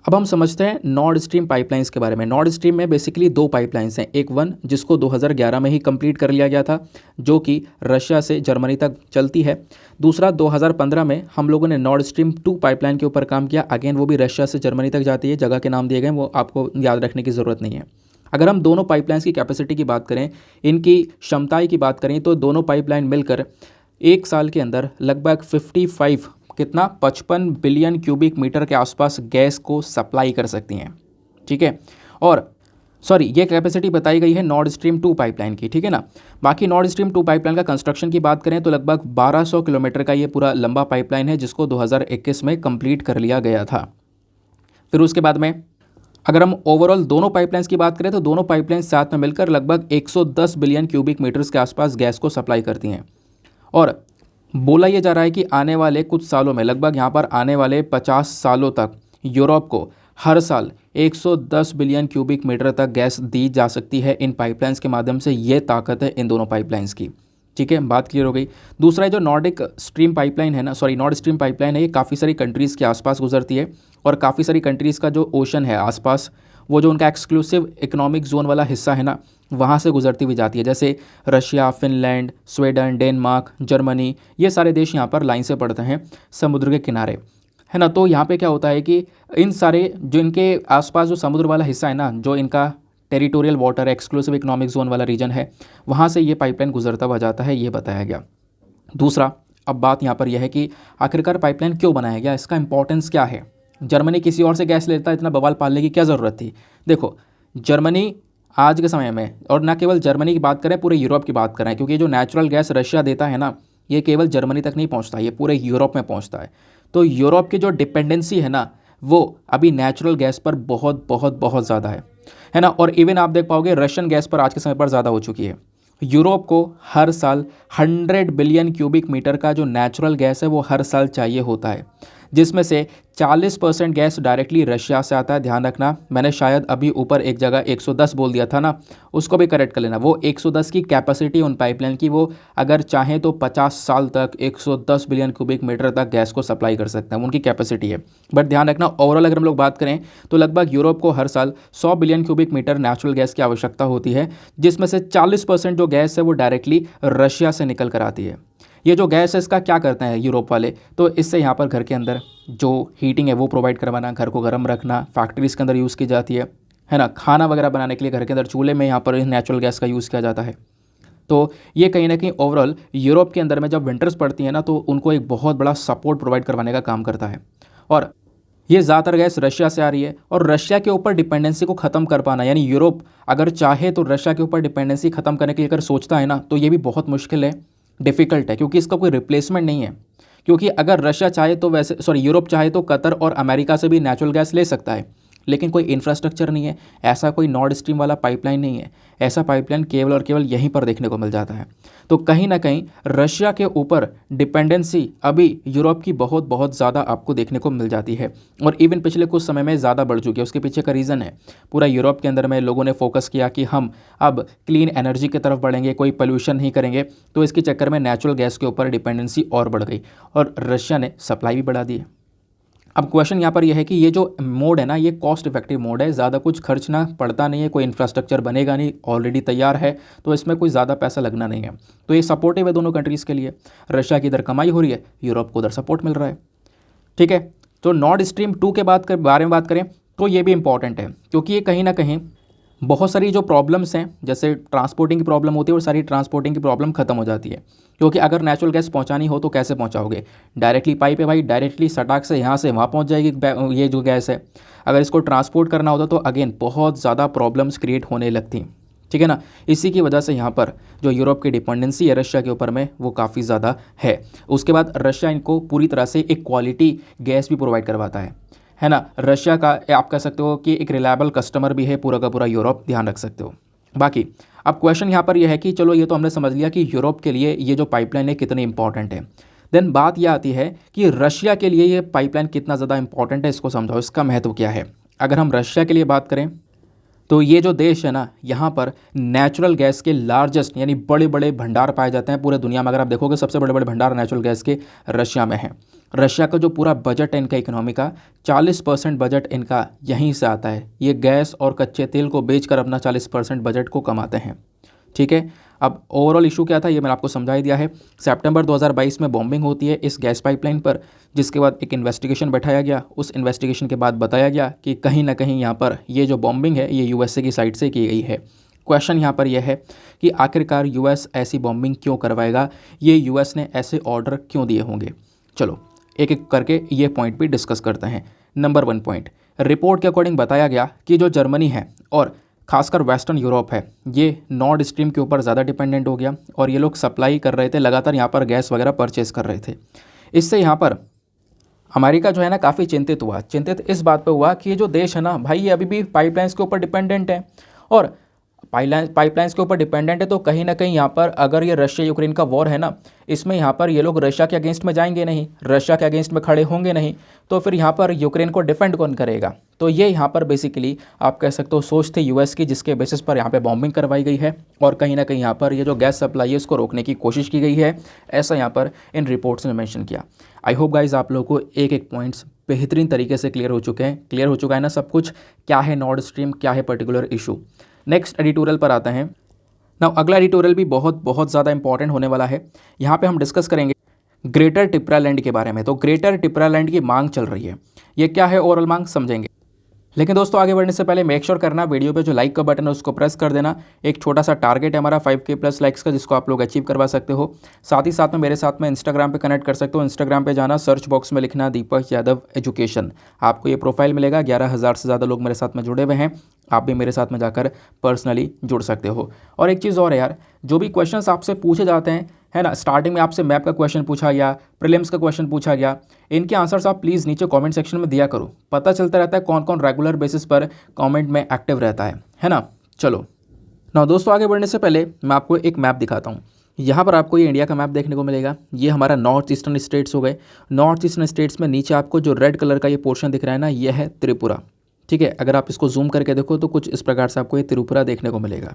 अब हम समझते हैं नॉर्ड स्ट्रीम पाइपलाइंस के बारे में। नॉर्ड स्ट्रीम में बेसिकली 2 पाइपलाइंस हैं, एक 1 जिसको 2011 में ही कंप्लीट कर लिया गया था, जो कि रशिया से जर्मनी तक चलती है। दूसरा 2015 में हम लोगों ने नॉर्ड स्ट्रीम 2 पाइपलाइन के ऊपर काम किया, अगेन वो भी रशिया से जर्मनी तक जाती है। जगह के नाम दिए गए, वो आपको याद रखने की ज़रूरत नहीं है। अगर हम दोनों पाइपलाइंस की कैपेसिटी की बात करें, इनकी क्षमताएँ की बात करें, तो दोनों पाइपलाइन मिलकर 1 साल के अंदर लगभग 55 बिलियन क्यूबिक मीटर के आसपास गैस को सप्लाई कर सकती हैं, ठीक है। और ये कैपेसिटी बताई गई है नॉर्ड स्ट्रीम 2 पाइपलाइन की, ठीक है ना। बाकी नॉर्ड स्ट्रीम 2 पाइपलाइन का कंस्ट्रक्शन की बात करें तो लगभग 1200 किलोमीटर का ये पूरा लंबा पाइपलाइन है, जिसको 2021 में कंप्लीट कर लिया गया था। फिर उसके बाद में अगर हम ओवरऑल दोनों पाइपलाइंस की बात करें, तो दोनों पाइपलाइंस साथ में मिलकर लगभग 110 बिलियन क्यूबिक मीटर्स के आसपास गैस को सप्लाई करती हैं। और बोला यह जा रहा है कि आने वाले कुछ सालों में, लगभग यहाँ पर आने वाले 50 सालों तक यूरोप को हर साल 110 बिलियन क्यूबिक मीटर तक गैस दी जा सकती है इन पाइपलाइंस के माध्यम से। ये ताकत है इन दोनों पाइपलाइंस की, ठीक है। बात क्लियर हो गई। दूसरा जो नॉर्ड स्ट्रीम पाइपलाइन है, ये काफ़ी सारी कंट्रीज़ के आसपास गुजरती है, और काफ़ी सारी कंट्रीज़ का जो ओशन है आसपास, वो जो उनका एक्सक्लूसिव इकोनॉमिक जोन वाला हिस्सा है ना, वहाँ से गुजरती हुई जाती है। जैसे Russia, Finland, Sweden, Denmark, Germany, ये सारे देश यहाँ पर लाइन से पड़ते हैं समुद्र के किनारे, है ना। तो यहाँ पे क्या होता है कि इन सारे जो इनके आसपास जो समुद्र वाला हिस्सा है ना, जो इनका territorial water exclusive economic zone वाला रीजन है, वहाँ से ये पाइपलाइन गुजरता हुआ जाता है, ये बताया गया। दूसरा, अब बात यहाँ पर यह है कि आखिरकार पाइपलाइन क्यों बनाया गया, इसका इंपॉर्टेंस क्या है। जर्मनी किसी और से गैस लेता, इतना बवाल पालने की क्या ज़रूरत थी। देखो, जर्मनी आज के समय में, और ना केवल जर्मनी की बात करें, पूरे यूरोप की बात करें, क्योंकि जो नेचुरल गैस रशिया देता है ना, ये केवल जर्मनी तक नहीं पहुंचता, ये पूरे यूरोप में पहुंचता है। तो यूरोप की जो डिपेंडेंसी है ना, वो अभी नेचुरल गैस पर बहुत बहुत बहुत ज़्यादा है ना। और इवन आप देख पाओगे रशियन गैस पर आज के समय पर ज़्यादा हो चुकी है। यूरोप को हर साल 100 बिलियन क्यूबिक मीटर का जो नेचुरल गैस है वो हर साल चाहिए होता है, जिसमें से 40% गैस डायरेक्टली रशिया से आता है। ध्यान रखना, मैंने शायद अभी ऊपर एक जगह 110 बोल दिया था ना, उसको भी करेक्ट कर लेना। वो 110 की कैपेसिटी उन पाइपलाइन की, वो अगर चाहें तो 50 साल तक 110 बिलियन क्यूबिक मीटर तक गैस को सप्लाई कर सकते हैं, उनकी कैपेसिटी है। बट ध्यान रखना, ओवरऑल अगर हम लोग बात करें तो लगभग यूरोप को हर साल 100 billion cubic metre natural gas की आवश्यकता होती है, जिसमें से 40% जो गैस है वो डायरेक्टली रशिया से निकल कर आती है। ये जो गैस है इसका क्या करते हैं यूरोप वाले, तो इससे यहाँ पर घर के अंदर जो हीटिंग है वो प्रोवाइड करवाना, घर को गर्म रखना, फैक्ट्रीज़ के अंदर यूज़ की जाती है ना, खाना वगैरह बनाने के लिए घर के अंदर चूल्हे में यहाँ पर नेचुरल गैस का यूज़ किया जाता है। तो ये कहीं ना कहीं ओवरऑल यूरोप के अंदर में जब विंटर्स पड़ती है ना, तो उनको एक बहुत बड़ा सपोर्ट प्रोवाइड करवाने का काम करता है। और ये ज़्यादातर गैस रशिया से आ रही है, और रशिया के ऊपर डिपेंडेंसी को ख़त्म कर पाना, यानी यूरोप अगर चाहे तो रशिया के ऊपर डिपेंडेंसी ख़त्म करने के लिए अगर सोचता है ना, तो ये भी बहुत मुश्किल है, डिफ़िकल्ट है, क्योंकि इसका कोई रिप्लेसमेंट नहीं है। क्योंकि अगर रशिया चाहे तो वैसे यूरोप चाहे तो कतर और अमेरिका से भी नेचुरल गैस ले सकता है, लेकिन कोई इंफ्रास्ट्रक्चर नहीं है, ऐसा कोई नॉर्ड स्ट्रीम वाला पाइपलाइन नहीं है। ऐसा पाइपलाइन केवल और केवल यहीं पर देखने को मिल जाता है। तो कहीं ना कहीं रशिया के ऊपर डिपेंडेंसी अभी यूरोप की बहुत बहुत ज़्यादा आपको देखने को मिल जाती है, और इवन पिछले कुछ समय में ज़्यादा बढ़ चुकी है। उसके पीछे का रीज़न है, पूरा यूरोप के अंदर में लोगों ने फोकस किया कि हम अब क्लीन एनर्जी की तरफ बढ़ेंगे, कोई पोल्यूशन नहीं करेंगे, तो इसके चक्कर में नेचुरल गैस के ऊपर डिपेंडेंसी और बढ़ गई, और रशिया ने सप्लाई भी बढ़ा दी है। अब क्वेश्चन यहाँ पर यह है कि ये जो मोड है ना, ये कॉस्ट इफेक्टिव मोड है, ज़्यादा कुछ खर्च ना पड़ता नहीं है, कोई इंफ्रास्ट्रक्चर बनेगा नहीं, ऑलरेडी तैयार है, तो इसमें कोई ज़्यादा पैसा लगना नहीं है। तो ये सपोर्टिव है दोनों कंट्रीज़ के लिए। रशिया की इधर कमाई हो रही है, यूरोप को उधर सपोर्ट मिल रहा है। ठीक है, तो नॉर्ड स्ट्रीम 2 के बारे में बात करें तो ये भी इंपॉर्टेंट है, क्योंकि ये कहीं ना कहीं बहुत सारी जो प्रॉब्लम्स हैं, जैसे ट्रांसपोर्टिंग की प्रॉब्लम होती है, और सारी ट्रांसपोर्टिंग की प्रॉब्लम खत्म हो जाती है। क्योंकि अगर नेचुरल गैस पहुंचानी हो तो कैसे पहुंचाओगे? डायरेक्टली पाइप है भाई, डायरेक्टली सटाक से यहाँ से वहाँ पहुंच जाएगी ये जो गैस है। अगर इसको ट्रांसपोर्ट करना होता तो अगेन बहुत ज़्यादा प्रॉब्लम्स क्रिएट होने लगती, ठीक है ना। इसी की वजह से यहाँ पर जो यूरोप की डिपेंडेंसी है रशिया के ऊपर में, वो काफ़ी ज़्यादा है। उसके बाद रशिया इनको पूरी तरह से एक क्वालिटी गैस भी प्रोवाइड करवाता है ना। रशिया का आप कह सकते हो कि एक रिलायबल कस्टमर भी है पूरा का पूरा यूरोप, ध्यान रख सकते हो। बाकी अब क्वेश्चन यहाँ पर यह है कि चलो ये तो हमने समझ लिया कि यूरोप के लिए ये जो पाइपलाइन है कितनी इंपॉर्टेंट है। देन बात यह आती है कि रशिया के लिए ये पाइपलाइन कितना ज़्यादा इंपॉर्टेंट है, इसको समझाओ, इसका महत्व क्या है। अगर हम रशिया के लिए बात करें तो ये जो देश है ना, यहाँ पर नेचुरल गैस के लार्जेस्ट यानी बड़े बड़े भंडार पाए जाते हैं पूरे दुनिया में। अगर आप देखोगे सबसे बड़े बड़े भंडार नेचुरल गैस के रशिया में हैं। रशिया का जो पूरा बजट है इनका इकोनॉमी का, 40% बजट इनका यहीं से आता है। ये गैस और कच्चे तेल को बेचकर अपना 40% बजट को कमाते हैं, ठीक है। अब ओवरऑल इशू क्या था ये मैंने आपको समझा ही दिया है। सितंबर 2022 में बॉम्बिंग होती है इस गैस पाइपलाइन पर, जिसके बाद एक इन्वेस्टिगेशन बैठाया गया। उस इन्वेस्टिगेशन के बाद बताया गया कि कहीं ना कहीं यहाँ पर ये जो बॉम्बिंग है ये यूएसए की साइड से की गई है। क्वेश्चन यहाँ पर यह है कि आखिरकार यूएस ऐसी बॉम्बिंग क्यों करवाएगा, ये यूएस ने ऐसे ऑर्डर क्यों दिए होंगे। चलो एक एक करके ये पॉइंट भी डिस्कस करते हैं। नंबर 1 पॉइंट, रिपोर्ट के अकॉर्डिंग बताया गया कि जो जर्मनी है और खासकर वेस्टर्न यूरोप है, ये नॉर्ड स्ट्रीम के ऊपर ज़्यादा डिपेंडेंट हो गया, और ये लोग सप्लाई कर रहे थे लगातार, यहाँ पर गैस वगैरह परचेस कर रहे थे। इससे यहाँ पर अमेरिका जो है ना काफ़ी चिंतित हुआ। चिंतित इस बात पे हुआ कि ये जो देश है ना भाई, ये अभी भी पाइपलाइंस के ऊपर डिपेंडेंट है, और पाइपलाइंस के ऊपर डिपेंडेंट है, तो कहीं ना कहीं यहाँ पर अगर ये रशिया यूक्रेन का वॉर है ना, इसमें यहाँ पर ये लोग रशिया के अगेंस्ट में जाएंगे नहीं, रशिया के अगेंस्ट में खड़े होंगे नहीं, तो फिर यहाँ पर यूक्रेन को डिफेंड कौन करेगा। तो ये यहाँ पर बेसिकली आप कह सकते हो सोच थी यूएस की, जिसके बेसिस पर यहाँ पे बॉम्बिंग करवाई गई है, और कहीं ना कहीं यहाँ पर ये जो गैस सप्लाई है इसको रोकने की कोशिश की गई है, ऐसा यहाँ पर इन रिपोर्ट्स ने मेंशन किया। आई होप गाइज आप लोगों को एक एक पॉइंट्स बेहतरीन तरीके से क्लियर हो चुका है ना सब कुछ, क्या है नॉर्ड स्ट्रीम, क्या है पर्टिकुलर इशू। नेक्स्ट एडिटोरियल पर आते हैं। नाउ अगला एडिटोरियल भी बहुत ज़्यादा इंपॉर्टेंट होने वाला है। यहाँ पे हम डिस्कस करेंगे ग्रेटर टिप्रालैंड के बारे में। तो ग्रेटर टिप्रालैंड की मांग चल रही है, ये क्या है ओवरऑल मांग समझेंगे। लेकिन दोस्तों आगे बढ़ने से पहले मेक श्योर करना वीडियो पे जो लाइक का बटन है उसको प्रेस कर देना। एक छोटा सा टारगेट है हमारा 5K प्लस लाइक्स का, जिसको आप लोग अचीव करवा सकते हो। साथ ही साथ में मेरे साथ में इंस्टाग्राम पे कनेक्ट कर सकते हो। इंस्टाग्राम पे जाना, सर्च बॉक्स में लिखना दीपक यादव एजुकेशन, आपको ये प्रोफाइल मिलेगा। 11,000 से ज़्यादा लोग मेरे साथ में जुड़े हुए हैं, आप भी मेरे साथ में जाकर पर्सनली जुड़ सकते हो। और एक चीज़ और है यार, जो भी क्वेश्चंस आपसे पूछे जाते हैं है ना, स्टार्टिंग में आपसे मैप का क्वेश्चन पूछा गया, प्रीलिम्स का क्वेश्चन पूछा गया, इनके आंसर्स आप प्लीज़ नीचे कमेंट सेक्शन में दिया करो। पता चलता रहता है कौन कौन रेगुलर बेसिस पर कमेंट में एक्टिव रहता है ना। चलो ना दोस्तों आगे बढ़ने से पहले मैं आपको एक मैप दिखाता हूँ। यहाँ पर आपको ये इंडिया का मैप देखने को मिलेगा। ये हमारा नॉर्थ ईस्टर्न स्टेट्स हो गए। नॉर्थ ईस्टर्न स्टेट्स में नीचे आपको जो रेड कलर का ये पोर्शन दिख रहा है ना, ये है त्रिपुरा। ठीक है, अगर आप इसको जूम करके देखो तो कुछ इस प्रकार से आपको ये त्रिपुरा देखने को मिलेगा।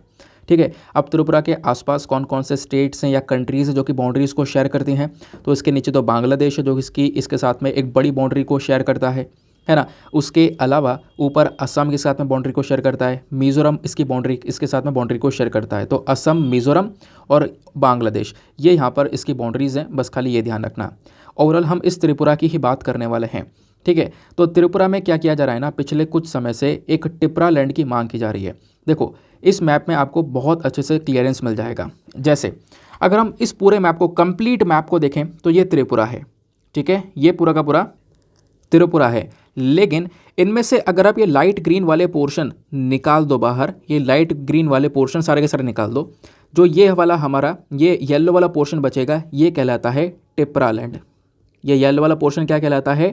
ठीक है, अब त्रिपुरा के आसपास कौन कौन से स्टेट्स हैं या कंट्रीज़ हैं जो कि बाउंड्रीज़ को शेयर करती हैं, तो इसके नीचे तो बांग्लादेश है जो इसके साथ में एक बड़ी बाउंड्री को शेयर करता है ना। उसके अलावा ऊपर असम के साथ में बाउंड्री को शेयर करता है। मिज़ोरम इसके साथ में बाउंड्री को शेयर करता है। तो असम, मिज़ोरम और बांग्लादेश, ये यहाँ पर इसकी बाउंड्रीज़ हैं, बस खाली ये ध्यान रखना। ओवरऑल हम इस त्रिपुरा की ही बात करने वाले हैं। ठीक है, तो त्रिपुरा में क्या किया जा रहा है ना, पिछले कुछ समय से एक टिपरा लैंड की मांग की जा रही है। देखो, इस मैप में आपको बहुत अच्छे से क्लियरेंस मिल जाएगा। जैसे अगर हम इस पूरे मैप को, कंप्लीट मैप को देखें तो ये त्रिपुरा है। ठीक है, ये पूरा का पूरा त्रिपुरा है। लेकिन इनमें से अगर आप ये लाइट ग्रीन वाले पोर्शन निकाल दो बाहर, ये लाइट ग्रीन वाले पोर्शन सारे के सारे निकाल दो, जो ये वाला हमारा ये येलो वाला पोर्शन बचेगा, ये कहलाता है टिपरा लैंड। ये येलो वाला पोर्शन क्या कहलाता है?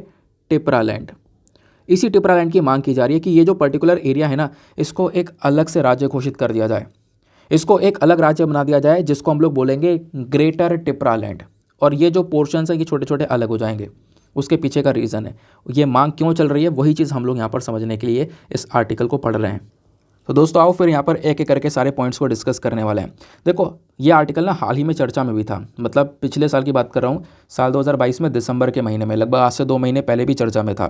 टिपरा लैंड। इसी टिपरा लैंड की मांग की जा रही है कि ये जो पर्टिकुलर एरिया है ना, इसको एक अलग से राज्य घोषित कर दिया जाए, इसको एक अलग राज्य बना दिया जाए, जिसको हम लोग बोलेंगे ग्रेटर टिपरा लैंड। और ये जो पोर्शंस हैं ये छोटे छोटे अलग हो जाएंगे। उसके पीछे का रीज़न है, ये मांग क्यों चल रही है, वही चीज़ हम लोग यहाँ पर समझने के लिए इस आर्टिकल को पढ़ रहे हैं। तो दोस्तों आओ फिर यहाँ पर एक एक करके सारे पॉइंट्स को डिस्कस करने वाले हैं। देखो, ये आर्टिकल ना हाल ही में चर्चा में भी था, मतलब पिछले साल की बात कर रहा हूँ, साल 2022 में दिसंबर के महीने में, लगभग आज से 2 महीने पहले भी चर्चा में था।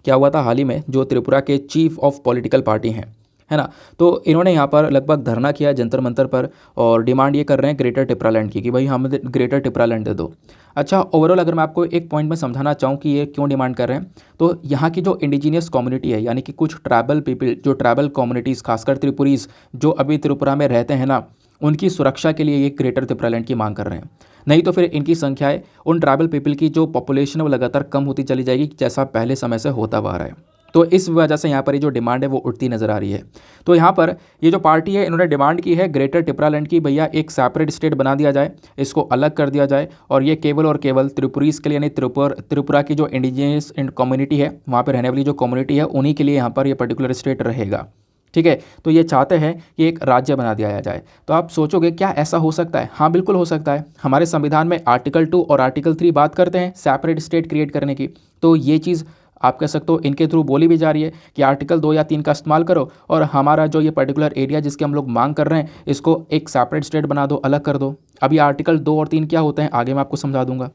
क्या हुआ था हाल ही में, जो त्रिपुरा के चीफ ऑफ पॉलिटिकल पार्टी हैं, है ना, तो इन्होंने यहाँ पर लगभग धरना किया जंतर मंतर पर, और डिमांड ये कर रहे हैं ग्रेटर टिपरा लैंड की, कि भाई हमें ग्रेटर टिपरा लैंड दे दो। अच्छा, ओवरऑल अगर मैं आपको एक पॉइंट में समझाना चाहूँ कि ये क्यों डिमांड कर रहे हैं, तो यहाँ की जो इंडिजीनियस कम्युनिटी है, यानी कि कुछ ट्राइबल पीपल, जो ट्राइबल कम्युनिटीज़, खासकर त्रिपुरीज जो अभी त्रिपुरा में रहते हैं ना, उनकी सुरक्षा के लिए ये ग्रेटर त्रिपुरा लैंड की मांग कर रहे हैं। नहीं तो फिर इनकी संख्याएं, उन ट्राइबल पीपल की जो पॉपुलेशन है वो लगातार कम होती चली जाएगी, जैसा पहले समय से होता आ रहा है। तो इस वजह से यहाँ पर ये जो डिमांड है वो उठती नज़र आ रही है। तो यहाँ पर ये जो पार्टी है, इन्होंने डिमांड की है ग्रेटर टिपरा लैंड की, भैया एक सेपरेट स्टेट बना दिया जाए, इसको अलग कर दिया जाए, और ये केवल और केवल त्रिपुरीज के लिए, यानी त्रिपुरा की जो इंडिजिनियस कम्युनिटी है, वहाँ पर रहने वाली जो कम्युनिटी है, उन्हीं के लिए यहाँ पर ये पर्टिकुलर स्टेट रहेगा। ठीक है, तो ये चाहते हैं कि एक राज्य बना दिया जाए। तो आप सोचोगे क्या ऐसा हो सकता है? हाँ, बिल्कुल हो सकता है। हमारे संविधान में आर्टिकल 2 और आर्टिकल 3 बात करते हैं सेपरेट स्टेट क्रिएट करने की। तो ये चीज़ आप कह सकते हो इनके थ्रू बोली भी जा रही है कि आर्टिकल 2 या 3 का इस्तेमाल करो, और हमारा जो ये पर्टिकुलर एरिया जिसके हम लोग मांग कर रहे हैं, इसको एक सेपरेट स्टेट बना दो, अलग कर दो। अभी आर्टिकल 2 और 3 क्या होते हैं आगे मैं आपको समझा दूंगा।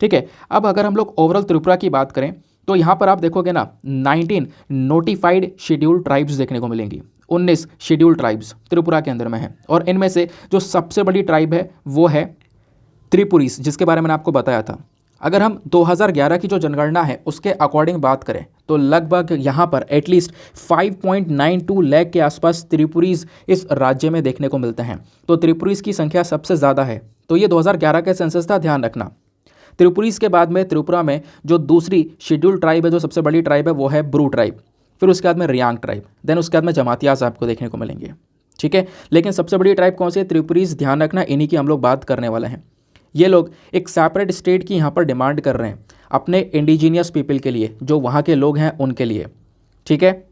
ठीक है, अब अगर हम लोग ओवरऑल त्रिपुरा की बात करें तो यहाँ पर आप देखोगे ना, 19 नोटिफाइड शेड्यूल ट्राइब्स देखने को मिलेंगी। 19 शेड्यूल ट्राइब्स त्रिपुरा के अंदर में है, और इनमें से जो सबसे बड़ी ट्राइब है वो है त्रिपुरीस, जिसके बारे में मैंने आपको बताया था। अगर हम 2011 की जो जनगणना है उसके अकॉर्डिंग बात करें तो लगभग यहाँ पर एटलीस्ट 5.92 लाख के आसपास त्रिपुरीज इस राज्य में देखने को मिलते हैं। तो त्रिपुरीज की संख्या सबसे ज़्यादा है। तो ये 2011 का सेंसस था, ध्यान रखना। त्रिपुरीज के बाद में त्रिपुरा में जो दूसरी शेड्यूल ट्राइब है, जो सबसे बड़ी ट्राइब है, वो है ब्रू ट्राइब। फिर उसके बाद में रियांग ट्राइब, देन उसके बाद में जमातियाज आपको देखने को मिलेंगे। ठीक है, लेकिन सबसे बड़ी ट्राइब कौन सी है? त्रिपुरीज। ध्यान रखना, इन्हीं की हम लोग बात करने वाले हैं। ये लोग एक सेपरेट स्टेट की यहाँ पर डिमांड कर रहे हैं अपने इंडिजीनियस पीपल के लिए, जो वहाँ के लोग हैं उनके लिए। ठीक है,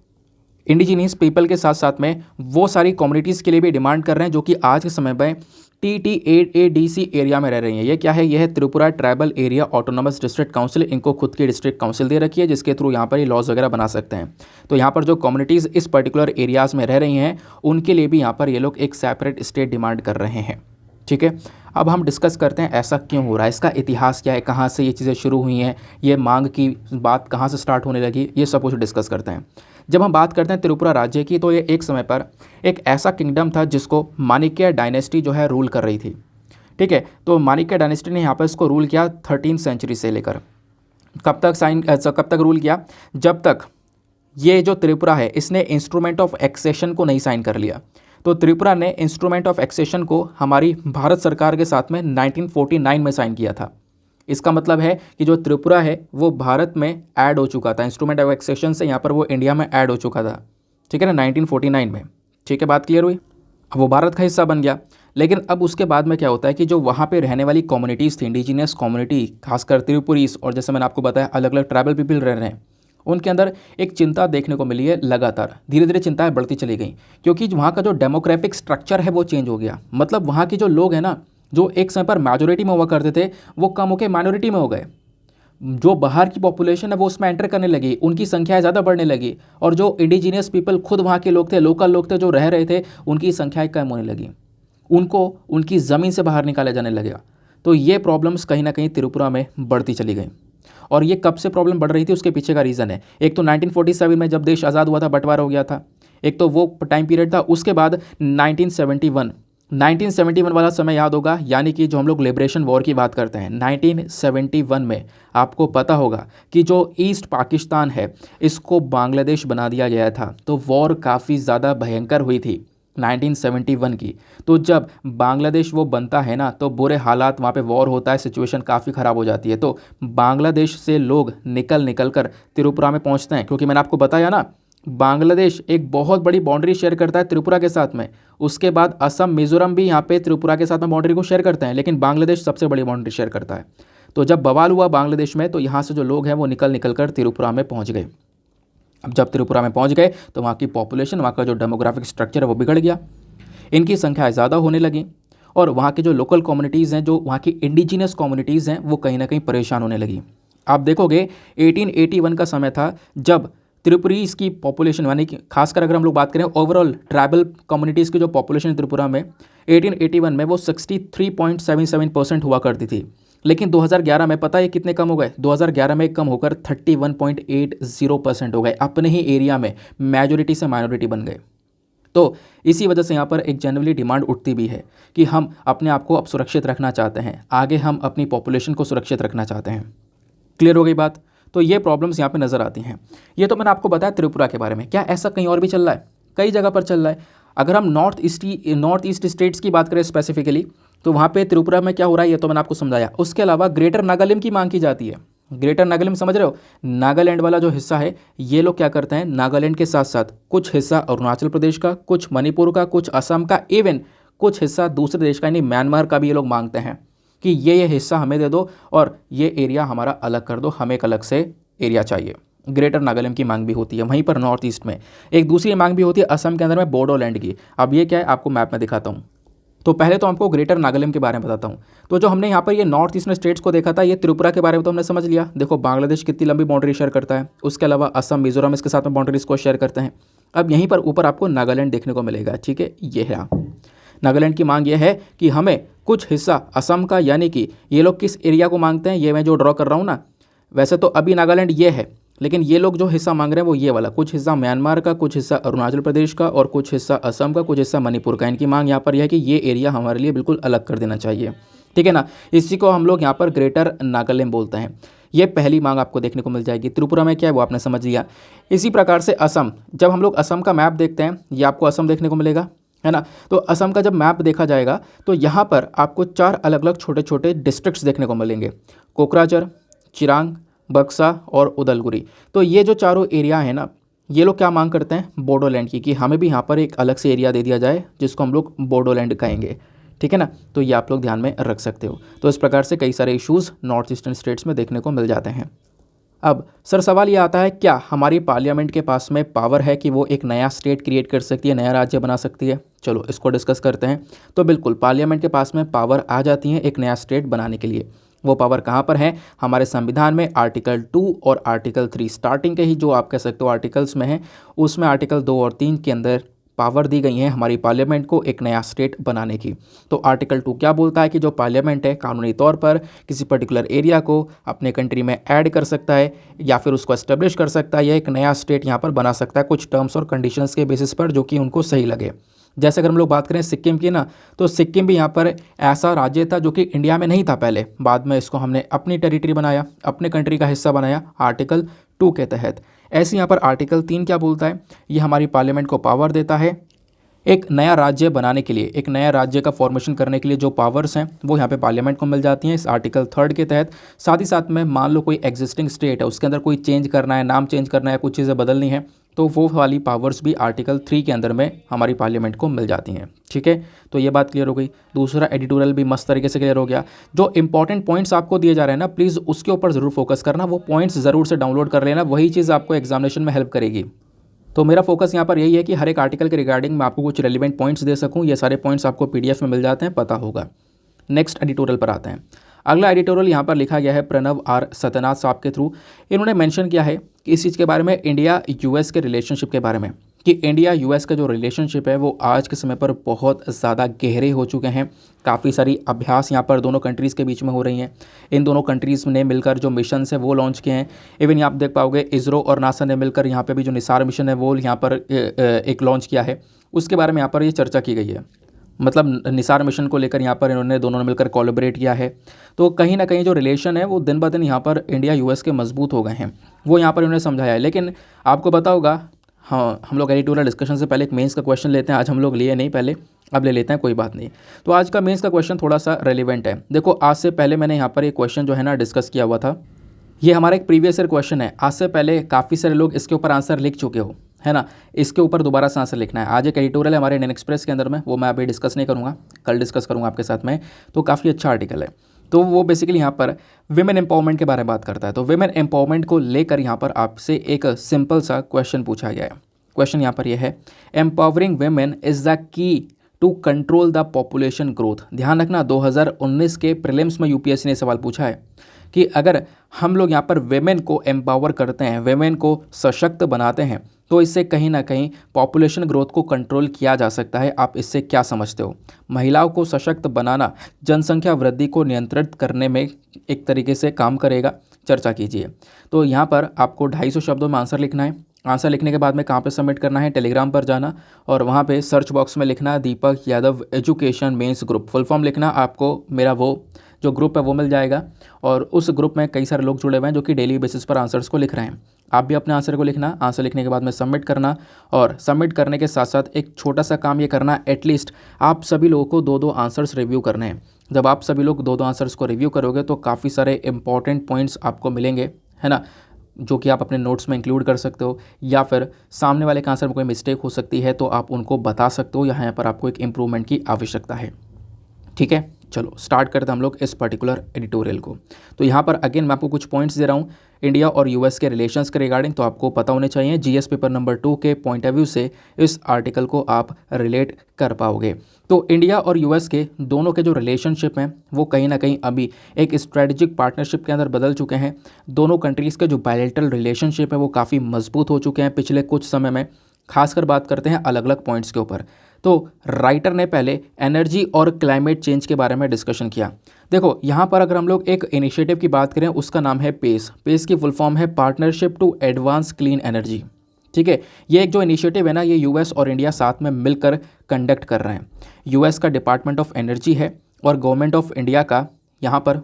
इंडिजीनियस पीपल के साथ साथ में वो सारी कम्युनिटीज़ के लिए भी डिमांड कर रहे हैं जो कि आज के समय में TTAADC एरिया में रह रही हैं। ये क्या है? ये है Tripura tribal area autonomous district council. इनको खुद की डिस्ट्रिक्ट काउंसिल दे रखी है, जिसके थ्रू यहाँ पर ये लॉज वगैरह बना सकते हैं। तो यहाँ पर जो कम्युनिटीज़ इस पर्टिकुलर एरियाज़ में रह रही हैं, उनके लिए भी यहाँ पर ये लोग एक सेपरेट स्टेट डिमांड कर रहे हैं। ठीक है, अब हम डिस्कस करते हैं ऐसा क्यों हो रहा है, इसका इतिहास क्या है, कहाँ से ये चीज़ें शुरू हुई हैं, ये मांग की बात कहाँ से स्टार्ट होने लगी, ये सब कुछ डिस्कस करते हैं। जब हम बात करते हैं त्रिपुरा राज्य की, तो ये एक समय पर एक ऐसा किंगडम था जिसको माणिक्य डायनेस्टी जो है रूल कर रही थी। ठीक है, तो माणिक्य डायनेस्टी ने यहाँ पर इसको रूल किया 13वीं सेंचुरी से लेकर। कब तक रूल किया? जब तक ये जो त्रिपुरा है इसने इंस्ट्रूमेंट ऑफ एक्सेशन को नहीं साइन कर लिया। तो त्रिपुरा ने इंस्ट्रूमेंट ऑफ एक्सेशन को हमारी भारत सरकार के साथ में 1949 में साइन किया था। इसका मतलब है कि जो त्रिपुरा है वो भारत में ऐड हो चुका था, इंस्ट्रूमेंट ऑफ एक्सेशन से यहाँ पर वो इंडिया में ऐड हो चुका था। ठीक है ना, 1949 में। ठीक है, बात क्लियर हुई। अब वो भारत का हिस्सा बन गया। लेकिन अब उसके बाद में क्या होता है कि जो वहाँ पे रहने वाली कम्युनिटीज़ थी, इंडिजीनियस कम्युनिटी, खासकर त्रिपुरीस, और जैसे मैंने आपको बताया अलग अलग ट्राइबल पीपल रह रहे हैं, उनके अंदर एक चिंता देखने को मिली है। लगातार धीरे धीरे चिंताएं बढ़ती चली गई, क्योंकि वहाँ का जो डेमोग्राफिक स्ट्रक्चर है वो चेंज हो गया। मतलब वहाँ के जो लोग हैं ना, जो एक समय पर मेजोरिटी में हुआ करते थे वो कम होकर माइनॉरिटी में हो गए। जो बाहर की पॉपुलेशन है वो उसमें एंटर करने लगी, उनकी संख्याएं ज़्यादा बढ़ने लगी, और जो इंडिजीनियस पीपल खुद वहाँ के लोग थे, लोकल लोग थे जो रह रहे थे, उनकी संख्याएं कम होने लगी, उनको उनकी ज़मीन से बाहर निकाला जाने लगा। तो ये प्रॉब्लम्स कहीं ना कहीं त्रिपुरा में बढ़ती चली गई। और ये कब से प्रॉब्लम बढ़ रही थी उसके पीछे का रीज़न है, एक तो 1947 में जब देश आज़ाद हुआ था, बंटवारा हो गया था, एक तो वो टाइम पीरियड था। उसके बाद 1971 वाला समय याद होगा, यानी कि जो हम लोग लिबरेशन वॉर की बात करते हैं, 1971 में आपको पता होगा कि जो ईस्ट पाकिस्तान है इसको बांग्लादेश बना दिया गया था। तो वॉर काफ़ी ज़्यादा भयंकर हुई थी 1971 की। तो जब बांग्लादेश वो बनता है ना, तो बुरे हालात वहाँ पे वॉर होता है, सिचुएशन काफ़ी ख़राब हो जाती है। तो बांग्लादेश से लोग निकल कर त्रिपुरा में पहुँचते हैं, क्योंकि मैंने आपको बताया ना बांग्लादेश एक बहुत बड़ी बाउंड्री शेयर करता है त्रिपुरा के साथ में। उसके बाद असम, मिजोरम भी यहाँ पे त्रिपुरा के साथ में बाउंड्री को शेयर करते हैं, लेकिन बांग्लादेश सबसे बड़ी बाउंड्री शेयर करता है। तो जब बवाल हुआ बांग्लादेश में, तो यहाँ से जो लोग हैं वो निकल कर त्रिपुरा में पहुँच गए। अब जब त्रिपुरा में पहुँच गए तो वहाँ की पॉपुलेशन, वहाँ का जो डेमोग्राफिक स्ट्रक्चर है वो बिगड़ गया, इनकी संख्या ज़्यादा होने लगी, और वहाँ के जो लोकल कम्युनिटीज़ हैं, जो वहाँ की इंडिजीनियस कम्युनिटीज़ हैं, वो कहीं ना कहीं परेशान होने लगी। आप देखोगे 1881 का समय था जब त्रिपुरीज की पॉपुलेशन, यानी कि खासकर अगर हम लोग बात करें ओवरऑल ट्राइबल कम्युनिटीज़ की जो पॉपुलेशन है त्रिपुरा में 1881 में वो 63.77% हुआ करती थी। लेकिन 2011 में पता है कितने कम हो गए, 2011 में कम होकर 31.80% हो गए। अपने ही एरिया में मेजोरिटी से माइनॉरिटी बन गए। तो इसी वजह से यहाँ पर एक जनरली डिमांड उठती भी है कि हम अपने आप को अब सुरक्षित रखना चाहते हैं, आगे हम अपनी पॉपुलेशन को सुरक्षित रखना चाहते हैं। क्लियर हो गई बात? तो ये प्रॉब्लम्स यहाँ पे नज़र आती हैं। ये तो मैंने आपको बताया त्रिपुरा के बारे में। क्या ऐसा कहीं और भी चल रहा है? कई जगह पर चल रहा है। अगर हम नॉर्थ ईस्ट स्टेट्स की बात करें स्पेसिफिकली, तो वहाँ पे त्रिपुरा में क्या हो रहा है ये तो मैंने आपको समझाया। उसके अलावा ग्रेटर नागालैंड की मांग की जाती है। ग्रेटर नागालैंड समझ रहे हो? नागालैंड वाला जो हिस्सा है, ये लोग क्या करते हैं, नागालैंड के साथ साथ कुछ हिस्सा अरुणाचल प्रदेश का, कुछ मणिपुर का, कुछ असम का, इवन कुछ हिस्सा दूसरे देश का यानी म्यांमार का भी ये लोग मांगते हैं कि ये हिस्सा हमें दे दो और ये एरिया हमारा अलग कर दो, हमें एक अलग से एरिया चाहिए। ग्रेटर नागालैंड की मांग भी होती है। वहीं पर नॉर्थ ईस्ट में एक दूसरी मांग भी होती है असम के अंदर में, बोडोलैंड की। अब ये क्या है आपको मैप में दिखाता हूँ। तो पहले तो आपको ग्रेटर नागालैंड के बारे में बताता हूँ। तो जो हमने यहाँ पर ये नॉर्थ ईस्टर्न स्टेट्स को देखा था, ये त्रिपुरा के बारे में तो हमने समझ लिया। देखो बांग्लादेश कितनी लंबी बाउंड्री शेयर करता है, उसके अलावा असम, मिजोरम इसके साथ में बाउंड्रीज को शेयर करते हैं। अब यहीं पर ऊपर आपको नागालैंड देखने को मिलेगा, ठीक है, ये है। नागालैंड की मांग ये है कि हमें कुछ हिस्सा असम का, यानी कि ये लोग किस एरिया को मांगते हैं, ये मैं जो ड्रॉ कर रहा हूँ ना, वैसे तो अभी नागालैंड ये है, लेकिन ये लोग जो हिस्सा मांग रहे हैं वो ये वाला, कुछ हिस्सा म्यांमार का, कुछ हिस्सा अरुणाचल प्रदेश का, और कुछ हिस्सा असम का, कुछ हिस्सा मणिपुर का। इनकी मांग यहाँ पर यह है कि ये एरिया हमारे लिए बिल्कुल अलग कर देना चाहिए, ठीक है ना। इसी को हम लोग यहाँ पर ग्रेटर नागालैंड बोलते हैं। ये पहली मांग आपको देखने को मिल जाएगी। त्रिपुरा में क्या है वो आपने समझ लिया। इसी प्रकार से असम, जब हम लोग असम का मैप देखते हैं, ये आपको असम देखने को मिलेगा, है ना। तो असम का जब मैप देखा जाएगा तो यहाँ पर आपको 4 अलग अलग छोटे छोटे डिस्ट्रिक्ट्स देखने को मिलेंगे, कोकराझार, चिरांग, बक्सा और उदलगुरी। तो ये जो चारों एरिया है ना, ये लोग क्या मांग करते हैं, बोडोलैंड की, कि हमें भी यहाँ पर एक अलग से एरिया दे दिया जाए जिसको हम लोग बोडोलैंड कहेंगे, ठीक है ना। तो ये आप लोग ध्यान में रख सकते हो। तो इस प्रकार से कई सारे इश्यूज़ नॉर्थ ईस्टर्न स्टेट्स में देखने को मिल जाते हैं। अब सर सवाल ये आता है, क्या हमारी पार्लियामेंट के पास में पावर है कि वो एक नया स्टेट क्रिएट कर सकती है, नया राज्य बना सकती है? चलो इसको डिस्कस करते हैं। तो बिल्कुल पार्लियामेंट के पास में पावर आ जाती है एक नया स्टेट बनाने के लिए। वो पावर कहाँ पर है? हमारे संविधान में आर्टिकल 2 और आर्टिकल 3, स्टार्टिंग के ही जो आप कह सकते हो आर्टिकल्स में है, उसमें आर्टिकल 2 और 3 के अंदर पावर दी गई है हमारी पार्लियामेंट को एक नया स्टेट बनाने की। तो आर्टिकल 2 क्या बोलता है कि जो पार्लियामेंट है कानूनी तौर पर किसी पर्टिकुलर एरिया को अपने कंट्री में ऐड कर सकता है या फिर उसको एस्टेब्लिश कर सकता है, या एक नया स्टेट यहाँ पर बना सकता है कुछ टर्म्स और कंडीशंस के बेसिस पर जो कि उनको सही लगे। जैसे अगर हम लोग बात करें सिक्किम की ना, तो सिक्किम भी यहाँ पर ऐसा राज्य था जो कि इंडिया में नहीं था पहले, बाद में इसको हमने अपनी टेरिटरी बनाया, अपने कंट्री का हिस्सा बनाया आर्टिकल 2 के तहत। ऐसे यहाँ पर आर्टिकल 3 क्या बोलता है, ये हमारी पार्लियामेंट को पावर देता है एक नया राज्य बनाने के लिए, एक नया राज्य का फॉर्मेशन करने के लिए जो पावर्स हैं वो यहाँ पे पार्लियामेंट को मिल जाती हैं इस आर्टिकल 3 के तहत। साथ ही साथ में मान लो कोई एग्जिस्टिंग स्टेट है, उसके अंदर कोई चेंज करना है, नाम चेंज करना है, कुछ चीज़ें बदलनी है, तो वो वाली पावर्स भी आर्टिकल 3 के अंदर में हमारी पार्लियामेंट को मिल जाती हैं, ठीक है। तो ये बात क्लियर हो गई। दूसरा एडिटोरियल भी मस्त तरीके से क्लियर हो गया। जो इंपॉर्टेंट पॉइंट्स आपको दिए जा रहे हैं ना, प्लीज़ उसके ऊपर ज़रूर फोकस करना, वो पॉइंट्स ज़रूर से डाउनलोड कर लेना, वही चीज़ आपको एग्जामिनेशन में हेल्प करेगी। तो मेरा फोकस यहाँ पर यही है कि हर एक आर्टिकल के रिगार्डिंग मैं आपको कुछ रेलिवेंट पॉइंट्स दे सकूँ। ये सारे पॉइंट्स आपको PDF में मिल जाते हैं, पता होगा। नेक्स्ट एडिटोरियल पर आते हैं। अगला एडिटोरियल यहाँ पर लिखा गया है प्रणव आर सत्यनाथ साहब के थ्रू। इन्होंने मेंशन किया है कि इस चीज़ के बारे में, इंडिया यूएस के रिलेशनशिप के बारे में, कि इंडिया यूएस का जो रिलेशनशिप है वो आज के समय पर बहुत ज़्यादा गहरे हो चुके हैं। काफ़ी सारी अभ्यास यहाँ पर दोनों कंट्रीज़ के बीच में हो रही हैं। इन दोनों कंट्रीज़ ने मिलकर जो मिशन है वो लॉन्च किए हैं। इवन यहाँ आप देख पाओगे इसरो और नासा ने मिलकर यहाँ पे भी जो निसार मिशन है वो यहाँ पर एक लॉन्च किया है, उसके बारे में यहाँ पर ये चर्चा की गई है। मतलब निसार मिशन को लेकर यहाँ पर इन्होंने दोनों ने मिलकर कोलैबोरेट किया है। तो कहीं ना कहीं जो रिलेशन है वो दिन ब दिन यहाँ पर इंडिया यूएस के मजबूत हो गए हैं, वो यहाँ पर इन्होंने समझाया है। लेकिन आपको पता होगा, हाँ, हम लोग एडिटोरियल डिस्कशन से पहले एक मेंस का क्वेश्चन लेते हैं। आज हम लोग लिए नहीं पहले, अब ले लेते हैं, कोई बात नहीं। तो आज का मेंस का क्वेश्चन थोड़ा सा रेलिवेंट है। देखो, आज से पहले मैंने यहाँ पर एक क्वेश्चन जो है ना डिस्कस किया हुआ था। ये हमारा एक प्रीवियस ईयर क्वेश्चन है। आज से पहले काफ़ी सारे लोग इसके ऊपर आंसर लिख चुके हो, है ना। इसके ऊपर दोबारा से आंसर लिखना है। आज एक एडिटोरियल है हमारे इंडियन एक्सप्रेस के अंदर में, वो मैं अभी डिस्कस नहीं करूँगा, कल डिस्कस करूँगा आपके साथ में। तो काफ़ी अच्छा आर्टिकल है। तो वो बेसिकली यहाँ पर विमेन एम्पावरमेंट के बारे में बात करता है। तो विमेन एम्पावरमेंट को लेकर यहाँ पर आपसे एक सिंपल सा क्वेश्चन पूछा गया है। क्वेश्चन यहाँ पर यह है, empowering women is the key to control the population growth. ध्यान रखना, 2019 के प्रीलिम्स में यूपीएससी ने सवाल पूछा है कि अगर हम लोग यहाँ पर वेमेन को एम्पावर करते हैं, वेमेन को सशक्त बनाते हैं, तो इससे कहीं ना कहीं पॉपुलेशन ग्रोथ को कंट्रोल किया जा सकता है। आप इससे क्या समझते हो? महिलाओं को सशक्त बनाना जनसंख्या वृद्धि को नियंत्रित करने में एक तरीके से काम करेगा। चर्चा कीजिए। तो यहाँ पर आपको 250 शब्दों में आंसर लिखना है। आंसर लिखने के बाद में कहाँ पे सबमिट करना है? टेलीग्राम पर जाना और वहाँ पे सर्च बॉक्स में लिखना Deepak Yadav education mains group, full form लिखना। आपको मेरा वो जो ग्रुप है वो मिल जाएगा और उस ग्रुप में कई सारे लोग जुड़े हुए हैं जो कि डेली बेसिस पर आंसर्स को लिख रहे हैं। आप भी अपने आंसर को लिखना, आंसर लिखने के बाद में सबमिट करना और सबमिट करने के साथ साथ एक छोटा सा काम ये करना, एटलीस्ट आप सभी लोगों को 2-2 आंसर्स रिव्यू करने हैं। जब आप सभी लोग 2-2 आंसर्स को रिव्यू करोगे तो काफ़ी सारे इंपॉर्टेंट पॉइंट्स आपको मिलेंगे, है ना, जो कि आप अपने नोट्स में इंक्लूड कर सकते हो, या फिर सामने वाले के आंसर में कोई मिस्टेक हो सकती है तो आप उनको बता सकते हो। यहाँ पर आपको एक इम्प्रूवमेंट की आवश्यकता है। ठीक है, चलो स्टार्ट करते हैं हम लोग इस पर्टिकुलर एडिटोरियल को। तो यहाँ पर अगेन मैं आपको कुछ पॉइंट्स दे रहा हूँ इंडिया और यूएस के रिलेशंस के रिगार्डिंग, तो आपको पता होने चाहिए। जीएस पेपर नंबर 2 के पॉइंट ऑफ व्यू से इस आर्टिकल को आप रिलेट कर पाओगे। तो इंडिया और यूएस के दोनों के जो रिलेशनशिप हैं वो कहीं ना कहीं अभी एक स्ट्रेटेजिक पार्टनरशिप के अंदर बदल चुके हैं। दोनों कंट्रीज़ के जो बायलैटरल रिलेशनशिप है वो काफ़ी मजबूत हो चुके हैं पिछले कुछ समय में। खासकर बात करते हैं अलग अलग पॉइंट्स के ऊपर। तो राइटर ने पहले एनर्जी और क्लाइमेट चेंज के बारे में डिस्कशन किया। देखो, यहाँ पर अगर हम लोग एक इनिशिएटिव की बात करें, उसका नाम है पेस। पेस की फुल फॉर्म है partnership to advance clean energy. ठीक है, ये एक जो इनिशिएटिव है ना, ये यूएस और इंडिया साथ में मिलकर कंडक्ट कर रहे हैं। यूएस का डिपार्टमेंट ऑफ एनर्जी है और गवर्नमेंट ऑफ इंडिया का यहाँ पर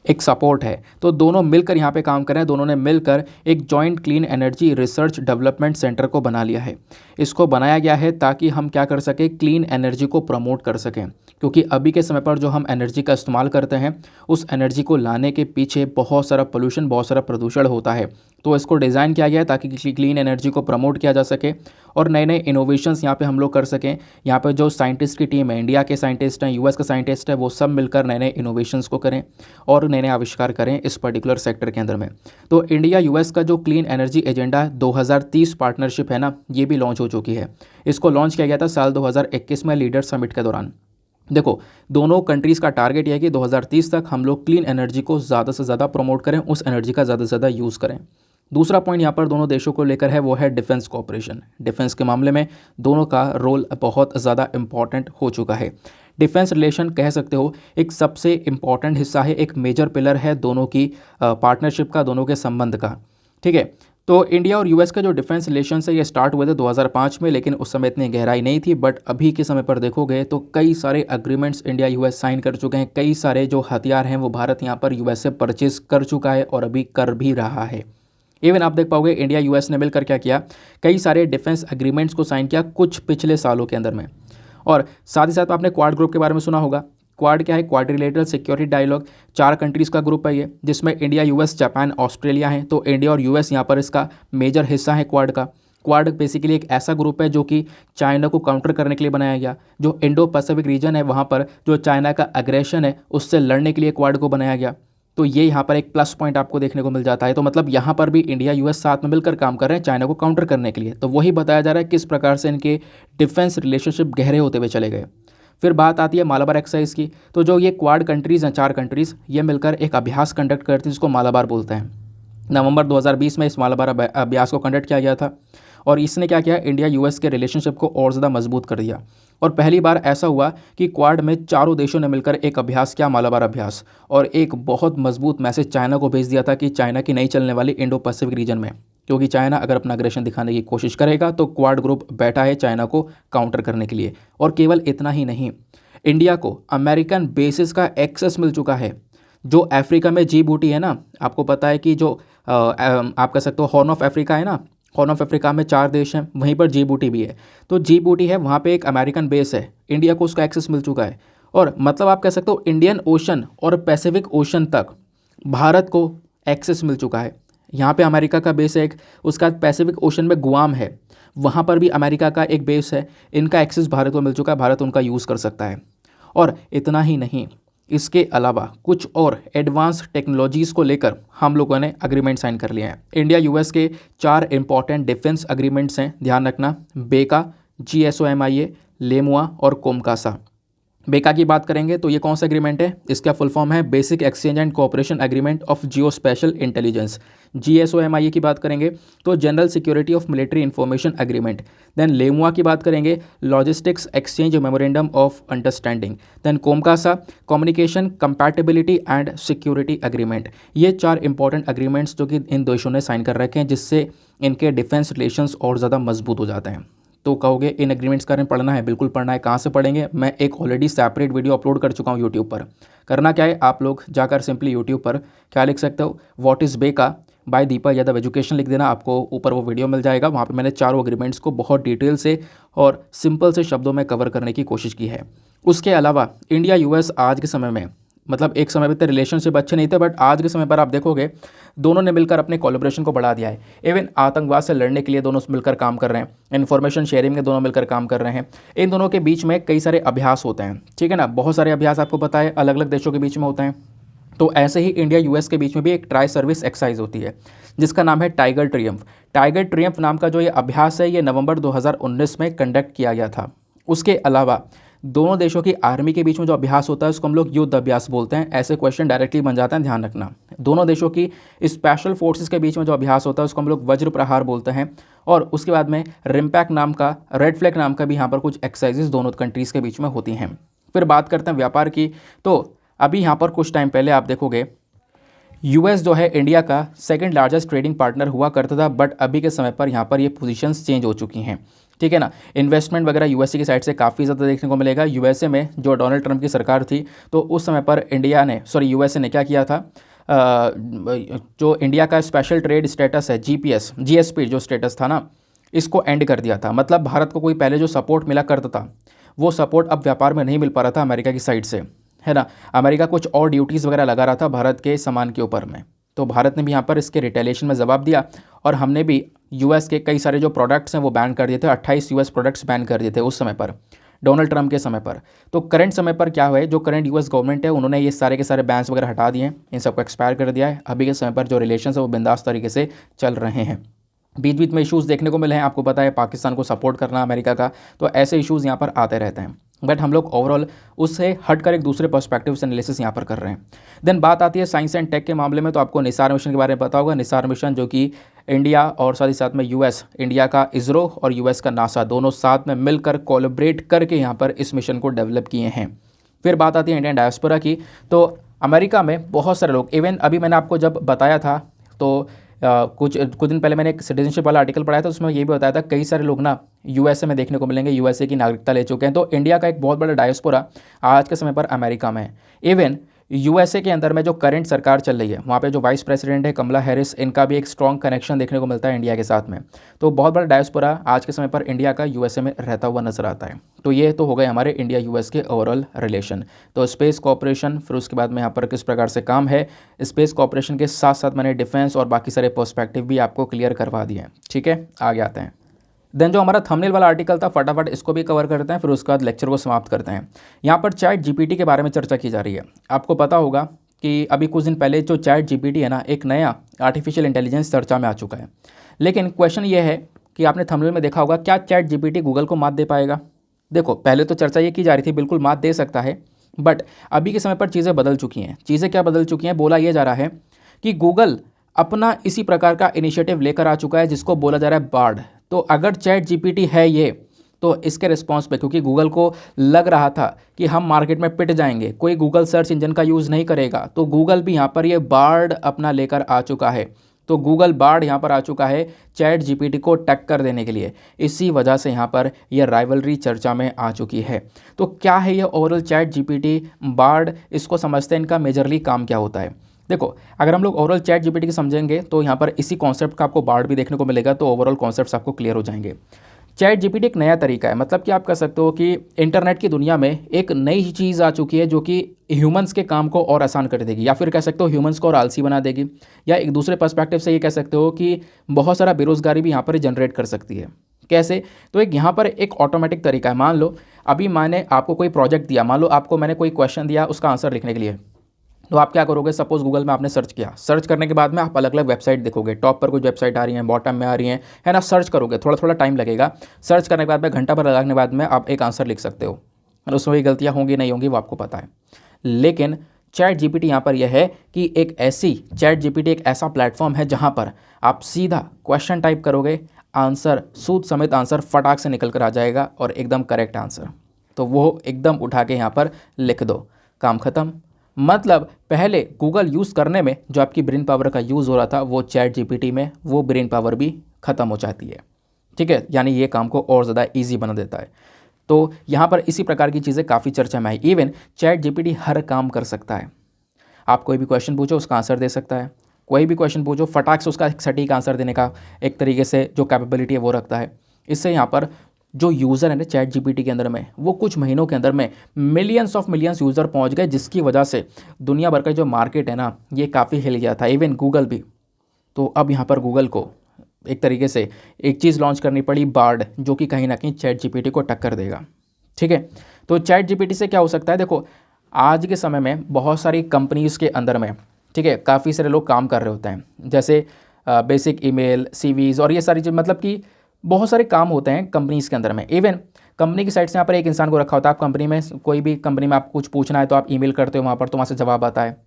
एक सपोर्ट है। तो दोनों मिलकर यहाँ पे काम कर रहे हैं। दोनों ने मिलकर एक joint clean energy research development centre को बना लिया है। इसको बनाया गया है ताकि हम क्या कर सकें, क्लीन एनर्जी को प्रमोट कर सकें, क्योंकि अभी के समय पर जो हम एनर्जी का इस्तेमाल करते हैं उस एनर्जी को लाने के पीछे बहुत सारा पोल्यूशन, बहुत सारा प्रदूषण होता है। तो इसको डिज़ाइन किया गया है ताकि क्लीन एनर्जी को प्रमोट किया जा सके और नए नए इनोवेशंस यहाँ पे हम लोग कर सकें। यहाँ पे जो साइंटिस्ट की टीम है, इंडिया के साइंटिस्ट हैं, यूएस के साइंटिस्ट है, वो सब मिलकर नए नए इनोवेशंस को करें और नए नए आविष्कार करें इस पर्टिकुलर सेक्टर के अंदर में। तो इंडिया यूएस का जो क्लीन एनर्जी एजेंडा 2030 पार्टनरशिप है ना, ये भी लॉन्च हो चुकी है। इसको लॉन्च किया गया था साल 2021 में लीडर समिट के दौरान। देखो, दोनों कंट्रीज़ का टारगेट यह है कि 2030 तक हम लोग क्लीन एनर्जी को ज़्यादा से ज़्यादा प्रमोट करें, उस एनर्जी का ज़्यादा से ज़्यादा यूज़ करें। दूसरा पॉइंट यहाँ पर दोनों देशों को लेकर है, वो है डिफेंस कोऑपरेशन। डिफेंस के मामले में दोनों का रोल बहुत ज़्यादा इंपॉर्टेंट हो चुका है। डिफेंस रिलेशन कह सकते हो एक सबसे इम्पॉर्टेंट हिस्सा है, एक मेजर पिलर है दोनों की पार्टनरशिप का, दोनों के संबंध का। ठीक है, तो इंडिया और यूएस के जो डिफेंस रिलेशन है ये स्टार्ट हुए थे 2005 में, लेकिन उस समय इतनी गहराई नहीं थी। बट अभी के समय पर देखोगे तो कई सारे अग्रीमेंट्स इंडिया यूएस साइन कर चुके हैं। कई सारे जो हथियार हैं वो भारत यहाँ पर यूएस से परचेज कर चुका है और अभी कर भी रहा है। इवन आप देख पाओगे इंडिया यूएस ने मिलकर क्या किया, कई सारे डिफेंस एग्रीमेंट्स को साइन किया कुछ पिछले सालों के अंदर में। और साथ ही साथ आपने क्वाड ग्रुप के बारे में सुना होगा। क्वाड क्या है? Quadrilateral security dialogue. 4 कंट्रीज़ का ग्रुप है ये, जिसमें इंडिया, यूएस, जापान, ऑस्ट्रेलिया है। तो इंडिया और यूएस यहाँ पर इसका मेजर हिस्सा है क्वाड का। क्वाड बेसिकली एक ऐसा ग्रुप है जो कि चाइना को काउंटर करने के लिए बनाया गया। जो इंडो पैसिफिक रीजन है वहाँ पर जो चाइना का अग्रेशन है उससे लड़ने के लिए क्वाड को बनाया गया। तो ये यहाँ पर एक प्लस पॉइंट आपको देखने को मिल जाता है। तो मतलब यहाँ पर भी इंडिया यूएस साथ में मिलकर काम कर रहे हैं चाइना को काउंटर करने के लिए। तो वही बताया जा रहा है किस प्रकार से इनके डिफेंस रिलेशनशिप गहरे होते हुए चले गए। फिर बात आती है मालाबार एक्सरसाइज की। तो जो ये क्वाड कंट्रीज़ हैं, 4 कंट्रीज़, ये मिलकर एक अभ्यास कंडक्ट करती है जिसको मालाबार बोलते हैं। नवंबर 2020 में इस मालाबार अभ्यास को कंडक्ट किया गया था और इसने क्या किया, इंडिया यूएस के रिलेशनशिप को और ज़्यादा मजबूत कर दिया। और पहली बार ऐसा हुआ कि क्वाड में चारों देशों ने मिलकर एक अभ्यास किया, मालाबार अभ्यास, और एक बहुत मजबूत मैसेज चाइना को भेज दिया था कि चाइना की नहीं चलने वाली इंडो पैसिफिक रीजन में, क्योंकि चाइना अगर अपना अग्रेशन दिखाने की कोशिश करेगा तो क्वाड ग्रुप बैठा है चाइना को काउंटर करने के लिए। और केवल इतना ही नहीं, इंडिया को अमेरिकन बेसिस का एक्सेस मिल चुका है। जो अफ्रीका में जिबूटी है ना, आपको पता है कि जो आप कह सकते हो हॉर्न ऑफ अफ्रीका है ना, हॉर्न ऑफ अफ्रीका में 4 देश हैं, वहीं पर जिबूटी भी है। तो जिबूटी है, वहाँ पे एक अमेरिकन बेस है, इंडिया को उसका एक्सेस मिल चुका है। और मतलब आप कह सकते हो इंडियन ओशन और पैसिफिक ओशन तक भारत को एक्सेस मिल चुका है। यहाँ पे अमेरिका का बेस है एक, उसका पैसिफिक ओशन में गुआम है, वहाँ पर भी अमेरिका का एक बेस है। इनका एक्सेस भारत को मिल चुका है, भारत उनका यूज़ कर सकता है। और इतना ही नहीं, इसके अलावा कुछ और एडवांस टेक्नोलॉजीज़ को लेकर हम लोगों ने अग्रीमेंट साइन कर लिए हैं। इंडिया यूएस के 4 इंपॉर्टेंट डिफेंस अग्रीमेंट्स हैं, ध्यान रखना, बेका, GSOMIA, लेमुआ और कोमकासा। बेका की बात करेंगे तो ये कौन सा एग्रीमेंट है, इसका फुल फॉर्म है basic exchange and cooperation agreement of geo spatial intelligence. GSOMIA की बात करेंगे तो general security of military information agreement. Then LEMOA की बात करेंगे, logistics exchange memorandum of understanding. Then COMCASA, communication compatibility and security agreement. ये 4 important agreements जो कि इन देशों ने साइन कर रखे हैं, जिससे इनके डिफेंस रिलेशंस और ज़्यादा मजबूत हो जाते हैं। तो कहोगे इन एग्रीमेंट्स का पढ़ना है, बिल्कुल पढ़ना है। कहाँ से पढ़ेंगे, मैं एक ऑलरेडी सेपरेट वीडियो अपलोड कर चुका हूँ यूट्यूब पर। करना क्या है, आप लोग जाकर सिंपली यूट्यूब पर क्या लिख सकते हो, व्हाट इज़ बेका बाय दीपक यादव एजुकेशन लिख देना, आपको ऊपर वो वीडियो मिल जाएगा। वहाँ पे मैंने चारों एग्रीमेंट्स को बहुत डिटेल से और सिंपल से शब्दों में कवर करने की कोशिश की है। उसके अलावा इंडिया यूएस आज के समय में, मतलब एक समय पे तो रिलेशनशिप अच्छे नहीं थे, बट आज के समय पर आप देखोगे दोनों ने मिलकर अपने कोलैबोरेशन को बढ़ा दिया है। इवन आतंकवाद से लड़ने के लिए दोनों मिलकर काम कर रहे हैं, इन्फॉर्मेशन शेयरिंग में दोनों मिलकर काम कर रहे हैं। इन दोनों के बीच में कई सारे अभ्यास होते हैं, ठीक है ना, बहुत सारे अभ्यास आपको पता है अलग अलग देशों के बीच में होते हैं। तो ऐसे ही इंडिया यूएस के बीच में भी एक ट्राई सर्विस एक्सरसाइज होती है जिसका नाम है टाइगर ट्रियम्फ। टाइगर ट्रियम्फ नाम का जो ये अभ्यास है, ये नवंबर 2019 में कंडक्ट किया गया था। उसके अलावा दोनों देशों की आर्मी के बीच में जो अभ्यास होता है उसको हम लोग युद्ध अभ्यास बोलते हैं। ऐसे क्वेश्चन डायरेक्टली बन जाते हैं, ध्यान रखना। दोनों देशों की स्पेशल फोर्सेस के बीच में जो अभ्यास होता है उसको हम लोग वज्र प्रहार बोलते हैं। और उसके बाद में रिम्पैक नाम का, रेड फ्लैग नाम का भी यहाँ पर कुछ एक्सरसाइजेज दोनों कंट्रीज़ के बीच में होती हैं। फिर बात करते हैं व्यापार की। तो अभी यहाँ पर कुछ टाइम पहले आप देखोगे यूएस जो है इंडिया का सेकंड लार्जेस्ट ट्रेडिंग पार्टनर हुआ करता था, बट अभी के समय पर यहाँ पर ये पोजीशंस चेंज हो चुकी हैं, ठीक है ना। इन्वेस्टमेंट वगैरह यूएसए की साइड से काफ़ी ज़्यादा देखने को मिलेगा। यूएसए में जो डोनाल्ड ट्रंप की सरकार थी, तो उस समय पर यूएसए ने क्या किया था, जो इंडिया का स्पेशल ट्रेड स्टेटस है, GSP जो स्टेटस था ना, इसको एंड कर दिया था। मतलब भारत को कोई पहले जो सपोर्ट मिला करता था वो सपोर्ट अब व्यापार में नहीं मिल पा रहा था अमेरिका की साइड से, है ना। अमेरिका कुछ और ड्यूटीज़ वगैरह लगा रहा था भारत के सामान के ऊपर में। तो भारत ने भी यहाँ पर इसके रिटेलिएशन में जवाब दिया और हमने भी यूएस के कई सारे जो प्रोडक्ट्स हैं वो बैन कर दिए थे। 28 यूएस प्रोडक्ट्स बैन कर दिए थे उस समय पर, डोनाल्ड ट्रंप के समय पर। तो करंट समय पर क्या हुआ है, जो करंट यूएस गवर्नमेंट है उन्होंने ये सारे के सारे बैन्स वगैरह हटा दिए हैं, इन सबको एक्सपायर कर दिया है। अभी के समय पर जो रिलेशन है वो बिंदास तरीके से चल रहे हैं। बीच बीच में इश्यूज़ देखने को मिले हैं, आपको पता है पाकिस्तान को सपोर्ट करना अमेरिका का, तो ऐसे इश्यूज़ यहाँ पर आते रहते हैं। बट हम लोग ओवरऑल उससे हटकर एक दूसरे पर्सपेक्टिव से एनालिसिस यहाँ पर कर रहे हैं। देन बात आती है साइंस एंड टेक के मामले में, तो आपको निसार मिशन के बारे में पता होगा। निसार मिशन जो कि इंडिया और साथ ही साथ में यूएस, इंडिया का इसरो और यूएस का नासा दोनों साथ में मिलकर कोलैबोरेट करके यहाँ पर इस मिशन को डेवलप किए हैं। फिर बात आती है इंडियन डायस्पोरा की। तो अमेरिका में बहुत सारे लोग, इवन अभी मैंने आपको जब बताया था तो कुछ दिन पहले मैंने एक सिटीजनशिप वाला आर्टिकल पढ़ाया था, उसमें ये भी बताया था कई सारे लोग ना यूएसए में देखने को मिलेंगे, यूएसए की नागरिकता ले चुके हैं। तो इंडिया का एक बहुत बड़ा डायस्पोरा आज के समय पर अमेरिका में है। इवन यूएसए के अंदर में जो करंट सरकार चल रही है वहाँ पे जो वाइस प्रेसिडेंट है कमला हैरिस, इनका भी एक स्ट्रॉन्ग कनेक्शन देखने को मिलता है इंडिया के साथ में। तो बहुत बड़ा डायस्पोरा आज के समय पर इंडिया का यूएसए में रहता हुआ नजर आता है। तो ये तो हो गए हमारे इंडिया यूएस के ओवरऑल रिलेशन। तो स्पेस कॉपरेशन, फिर उसके बाद में यहाँ पर किस प्रकार से काम है, स्पेस कॉपरेशन के साथ साथ मैंने डिफेंस और बाकी सारे पर्सपेक्टिव भी आपको क्लियर करवा दिए हैं, ठीक है। आगे आते हैं। देन जो हमारा थंबनेल वाला आर्टिकल था, फटाफट इसको भी कवर करते हैं, फिर उसके बाद लेक्चर को समाप्त करते हैं। यहाँ पर चैट जीपीटी के बारे में चर्चा की जा रही है। आपको पता होगा कि अभी कुछ दिन पहले जो चैट जीपीटी है ना, एक नया आर्टिफिशियल इंटेलिजेंस चर्चा में आ चुका है। लेकिन क्वेश्चन ये है कि आपने थंबनेल में देखा होगा, क्या चैट जीपीटी गूगल को मात दे पाएगा? देखो पहले तो चर्चा ये की जा रही थी बिल्कुल मात दे सकता है, बट अभी के समय पर चीज़ें बदल चुकी हैं। चीज़ें क्या बदल चुकी हैं, बोला ये जा रहा है कि गूगल अपना इसी प्रकार का इनिशिएटिव लेकर आ चुका है जिसको बोला जा रहा है बार्ड। तो अगर चैट जीपीटी है ये, तो इसके रिस्पॉन्स पे, क्योंकि गूगल को लग रहा था कि हम मार्केट में पिट जाएंगे, कोई गूगल सर्च इंजन का यूज़ नहीं करेगा, तो गूगल भी यहाँ पर ये बार्ड अपना लेकर आ चुका है। तो गूगल बार्ड यहाँ पर आ चुका है चैट जीपीटी को टक्कर देने के लिए। इसी वजह से यहाँ पर यह राइवलरी चर्चा में आ चुकी है। तो क्या है ये ओवरऑल चैट जीपीटी बार्ड, इसको समझते हैं इनका मेजरली काम क्या होता है। देखो अगर हम लोग ओवरऑल चैट जीपीटी की समझेंगे तो यहाँ पर इसी कॉन्सेप्ट का आपको बार्ड भी देखने को मिलेगा, तो ओवरऑल कॉन्सेप्ट्स आपको क्लियर हो जाएंगे। चैट जीपीटी एक नया तरीका है, मतलब कि आप कह सकते हो कि इंटरनेट की दुनिया में एक नई चीज़ आ चुकी है जो कि ह्यूमंस के काम को और आसान कर देगी, या फिर कह सकते हो ह्यूमंस को और आलसी बना देगी, या एक दूसरे पर्सपेक्टिव से ये कह सकते हो कि बहुत सारा बेरोजगारी भी यहाँ पर जनरेट कर सकती है। कैसे? तो एक यहाँ पर एक ऑटोमेटिक तरीका है। मान लो अभी मैंने आपको कोई प्रोजेक्ट दिया, मान लो आपको मैंने कोई क्वेश्चन दिया उसका आंसर लिखने के लिए, तो आप क्या करोगे, सपोज गूगल में आपने सर्च किया, सर्च करने के बाद में आप अलग अलग वेबसाइट देखोगे, टॉप पर कुछ वेबसाइट आ रही हैं, बॉटम में आ रही हैं, है ना, सर्च करोगे, थोड़ा थोड़ा टाइम लगेगा, सर्च करने के बाद में घंटा भर लगाने के बाद में आप एक आंसर लिख सकते हो, और उसमें भी गलतियाँ होंगी नहीं होंगी वो आपको पता है। लेकिन चैट जीपीटी यहाँ पर यह है कि चैट जीपीटी एक ऐसा प्लेटफॉर्म है जहाँ पर आप सीधा क्वेश्चन टाइप करोगे, आंसर सूद समेत आंसर फटाक से निकल कर आ जाएगा और एकदम करेक्ट आंसर, तो वो एकदम उठा के यहाँ पर लिख दो, काम ख़त्म। मतलब पहले गूगल यूज़ करने में जो आपकी ब्रेन पावर का यूज़ हो रहा था, वो चैट जीपीटी में वो ब्रेन पावर भी ख़त्म हो जाती है। ठीक है, यानी ये काम को और ज़्यादा ईजी बना देता है। तो यहाँ पर इसी प्रकार की चीज़ें काफ़ी चर्चा में आई। इवन चैट जीपीटी हर काम कर सकता है। आप कोई भी क्वेश्चन पूछो उसका आंसर दे सकता है, कोई भी क्वेश्चन पूछो फटाक से उसका एक सटीक आंसर देने का एक तरीके से जो कैपेबिलिटी है वो रखता है। इससे यहाँ पर जो यूज़र है ना चैट जीपीटी के अंदर में, वो कुछ महीनों के अंदर में मिलियंस ऑफ मिलियंस यूज़र पहुंच गए, जिसकी वजह से दुनिया भर का जो मार्केट है ना ये काफ़ी हिल गया था, इवन गूगल भी। तो अब यहाँ पर गूगल को एक तरीके से एक चीज़ लॉन्च करनी पड़ी, बार्ड, जो कि कहीं ना कहीं चैट जीपीटी को टक्कर देगा। ठीक है, तो चैट जीपीटी से क्या हो सकता है, देखो आज के समय में बहुत सारी कंपनीज़ के अंदर में, ठीक है, काफ़ी सारे लोग काम कर रहे होते हैं, जैसे बेसिक ईमेल, सीवीज़ और ये सारी चीज़, मतलब कि बहुत सारे काम होते हैं कंपनीज़ के अंदर में। इवन कंपनी की साइड से यहाँ पर एक इंसान को रखा होता है, आप कंपनी में कोई भी कंपनी में आपको कुछ पूछना है तो आप ईमेल करते हो वहाँ पर, तो वहाँ से जवाब आता है।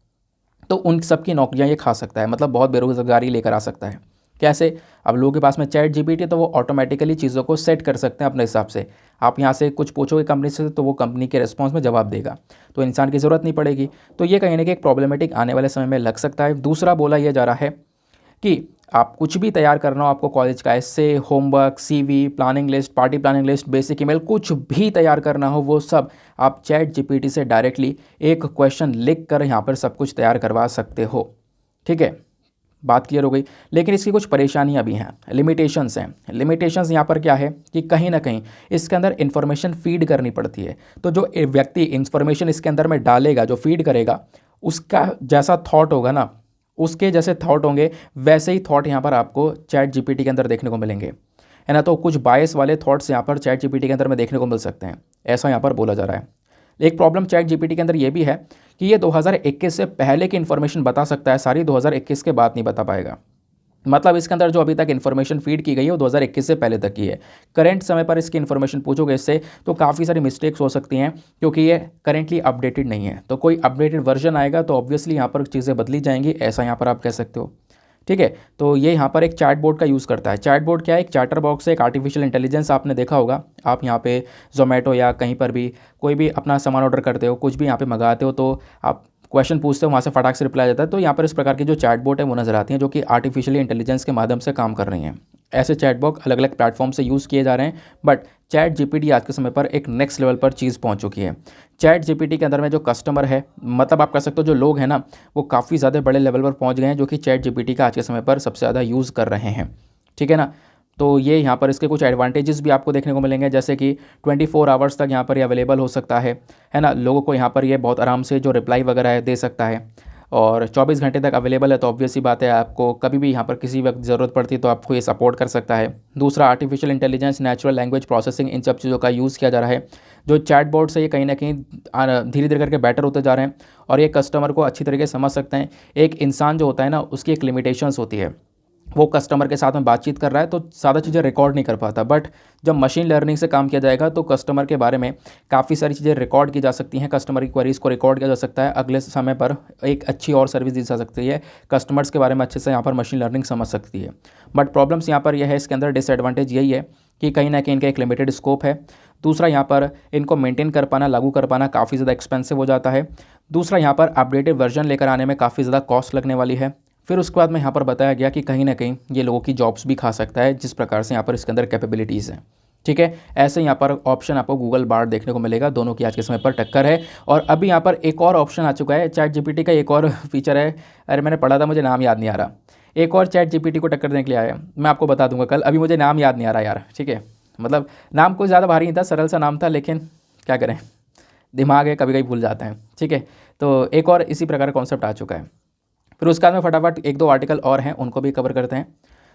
तो उन सब की नौकरियाँ ये खा सकता है, मतलब बहुत बेरोजगारी लेकर आ सकता है। कैसे? अब लोगों के पास में चैट जीपीटी है तो वो ऑटोमेटिकली चीज़ों को सेट कर सकते हैं अपने हिसाब से। आप यहाँ से कुछ पूछोगे कंपनी से तो वो कंपनी के रिस्पॉन्स में जवाब देगा, तो इंसान की ज़रूरत नहीं पड़ेगी। तो ये कहीं ना कहीं एक प्रॉब्लमेटिक आने वाले समय में लग सकता है। दूसरा बोला यह जा रहा है कि आप कुछ भी तैयार करना हो, आपको कॉलेज का essay, homework, CV, planning list, party planning list, basic email, कुछ भी तैयार करना हो, वो सब आप चैट जीपीटी से डायरेक्टली एक क्वेश्चन लिख कर यहाँ पर सब कुछ तैयार करवा सकते हो। ठीक है, बात क्लियर हो गई। लेकिन इसकी कुछ परेशानियाँ भी हैं, लिमिटेशंस हैं। लिमिटेशंस यहाँ पर क्या है कि कहीं ना कहीं इसके अंदर इन्फॉर्मेशन फीड करनी पड़ती है। तो जो व्यक्ति इन्फॉर्मेशन इसके अंदर में डालेगा, जो फीड करेगा, उसका जैसा थॉट होगा ना, उसके जैसे थॉट होंगे वैसे ही थॉट यहाँ पर आपको चैट जीपीटी के अंदर देखने को मिलेंगे, है ना। तो कुछ बायस वाले थॉट्स यहाँ पर चैट जीपीटी के अंदर में देखने को मिल सकते हैं, ऐसा यहाँ पर बोला जा रहा है। एक प्रॉब्लम चैट जीपीटी के अंदर ये भी है कि ये 2021 से पहले की इन्फॉर्मेशन बता सकता है, सारी 2021 के बाद नहीं बता पाएगा। मतलब इसके अंदर जो अभी तक इन्फॉर्मेशन फीड की गई है वो 2021 से पहले तक की है। करंट समय पर इसकी इन्फॉर्मेशन पूछोगे इससे तो काफ़ी सारी मिस्टेक्स हो सकती हैं, क्योंकि ये करेंटली अपडेटेड नहीं है। तो कोई अपडेटेड वर्जन आएगा तो ऑब्वियसली यहाँ पर चीज़ें बदली जाएंगी, ऐसा यहाँ पर आप कह सकते हो। ठीक है, तो ये यहाँ पर एक चैट बोर्ड का यूज़ करता है। चैट बोर्ड क्या है? एक चैटर बॉक्स है, एक आर्टिफिशियल इंटेलिजेंस। आपने देखा होगा, आप यहाँ पे जोमेटो या कहीं पर भी कोई भी अपना सामान ऑर्डर करते हो, कुछ भी यहाँ पे मंगाते हो, तो आप क्वेश्चन पूछते हो, वहाँ से फटाक से रिप्लाई जाता है। तो यहाँ पर इस प्रकार की जो चैट बोट है वो नज़र आती हैं, जो कि आर्टिफिशियल इंटेलिजेंस के माध्यम से काम कर रही हैं। ऐसे चैट बॉट अलग अलग प्लेटफॉर्म से यूज़ किए जा रहे हैं, बट चैट जीपीटी आज के समय पर एक नेक्स्ट लेवल पर चीज़ पहुंच चुकी है। चैट जीपीटी के अंदर में जो कस्टमर है, मतलब आप कह सकते हो जो लोग हैं ना, वो काफ़ी ज़्यादा बड़े लेवल पर पहुंच गए हैं, जो कि चैट जीपीटी का आज के समय पर सबसे ज़्यादा यूज़ कर रहे हैं। ठीक है ना। तो ये यहाँ पर इसके कुछ एडवांटेजेस भी आपको देखने को मिलेंगे, जैसे कि 24 आवर्स तक यहाँ पर ये अवेलेबल हो सकता है ना। लोगों को यहाँ पर ये बहुत आराम से जो रिप्लाई वगैरह है दे सकता है, और 24 घंटे तक अवेलेबल है। तो ऑब्वियस सी बात है, आपको कभी भी यहाँ पर किसी वक्त ज़रूरत पड़ती है तो आपको ये सपोर्ट कर सकता है। दूसरा, artificial intelligence, natural language processing, इन सब चीज़ों का यूज़ किया जा रहा है। जो चैट बोर्ड्स है ये कहीं ना कहीं धीरे धीरे करके बेटर होते जा रहे हैं, और ये कस्टमर को अच्छी तरीके से समझ सकते हैं। एक इंसान जो होता है ना, उसकी एक लिमिटेशंस होती है, वो कस्टमर के साथ में बातचीत कर रहा है तो ज़्यादा चीज़ें रिकॉर्ड नहीं कर पाता। बट जब मशीन लर्निंग से काम किया जाएगा तो कस्टमर के बारे में काफ़ी सारी चीज़ें रिकॉर्ड की जा सकती हैं, कस्टमर की क्वेरीज़ को रिकॉर्ड किया जा सकता है, अगले समय पर एक अच्छी और सर्विस दी जा सकती है, कस्टमर्स के बारे में अच्छे से यहाँ पर मशीन लर्निंग समझ सकती है। बट प्रॉब्लम्स यहाँ पर यह है, इसके अंदर डिसएडवांटेज यही है कि कहीं ना कहीं इनका एक लिमिटेड स्कोप है। दूसरा, यहाँ पर इनको मेंटेन कर पाना, लागू कर पाना काफ़ी ज़्यादा एक्सपेंसिव हो जाता है। दूसरा, यहाँ पर अपडेटेड वर्जन लेकर आने में काफ़ी ज़्यादा कॉस्ट लगने वाली है। फिर उसके बाद में यहाँ पर बताया गया कि कहीं ना कहीं ये लोगों की जॉब्स भी खा सकता है, जिस प्रकार से यहाँ पर इसके अंदर कैपेबिलिटीज़ हैं। ठीक है, ऐसे यहाँ पर ऑप्शन आपको गूगल बार्ड देखने को मिलेगा, दोनों की आज के समय पर टक्कर है। और अभी यहाँ पर एक और ऑप्शन आ चुका है, चैट जीपीटी का एक और फीचर है। अरे मैंने पढ़ा था, मुझे नाम याद नहीं आ रहा। एक और चैट जीपीटी को टक्कर देने के लिए आया है, मैं आपको बता दूंगा कल, अभी मुझे नाम याद नहीं आ रहा यार। ठीक है, मतलब नाम कोई ज़्यादा भारी नहीं था, सरल सा नाम था, लेकिन क्या करें, दिमाग है, कभी कभी भूल जाते हैं। ठीक है, तो एक और इसी प्रकार का कॉन्सेप्ट आ चुका है। फिर उसके बाद में फटाफट एक दो आर्टिकल और हैं, उनको भी कवर करते हैं।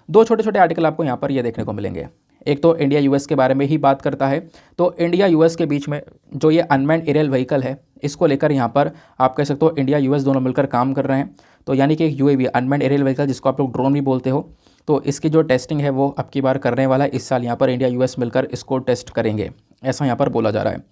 दो छोटे छोटे आर्टिकल आपको यहाँ पर ये देखने को मिलेंगे। एक तो इंडिया यूएस के बारे में ही बात करता है। तो इंडिया यूएस के बीच में जो ये अनमैन्ड एरियल व्हीकल है, इसको लेकर यहाँ पर आप कह सकते हो इंडिया यूएस दोनों मिलकर काम कर रहे हैं। तो यानी कि एक यूएवी अनमैन्ड एरियल व्हीकल, जिसको आप लोग ड्रोन भी बोलते हो, तो इसकी जो टेस्टिंग है वो अब की बार करने वाला है। इस साल यहाँ पर इंडिया यूएस मिलकर इसको टेस्ट करेंगे, ऐसा यहाँ पर बोला जा रहा है।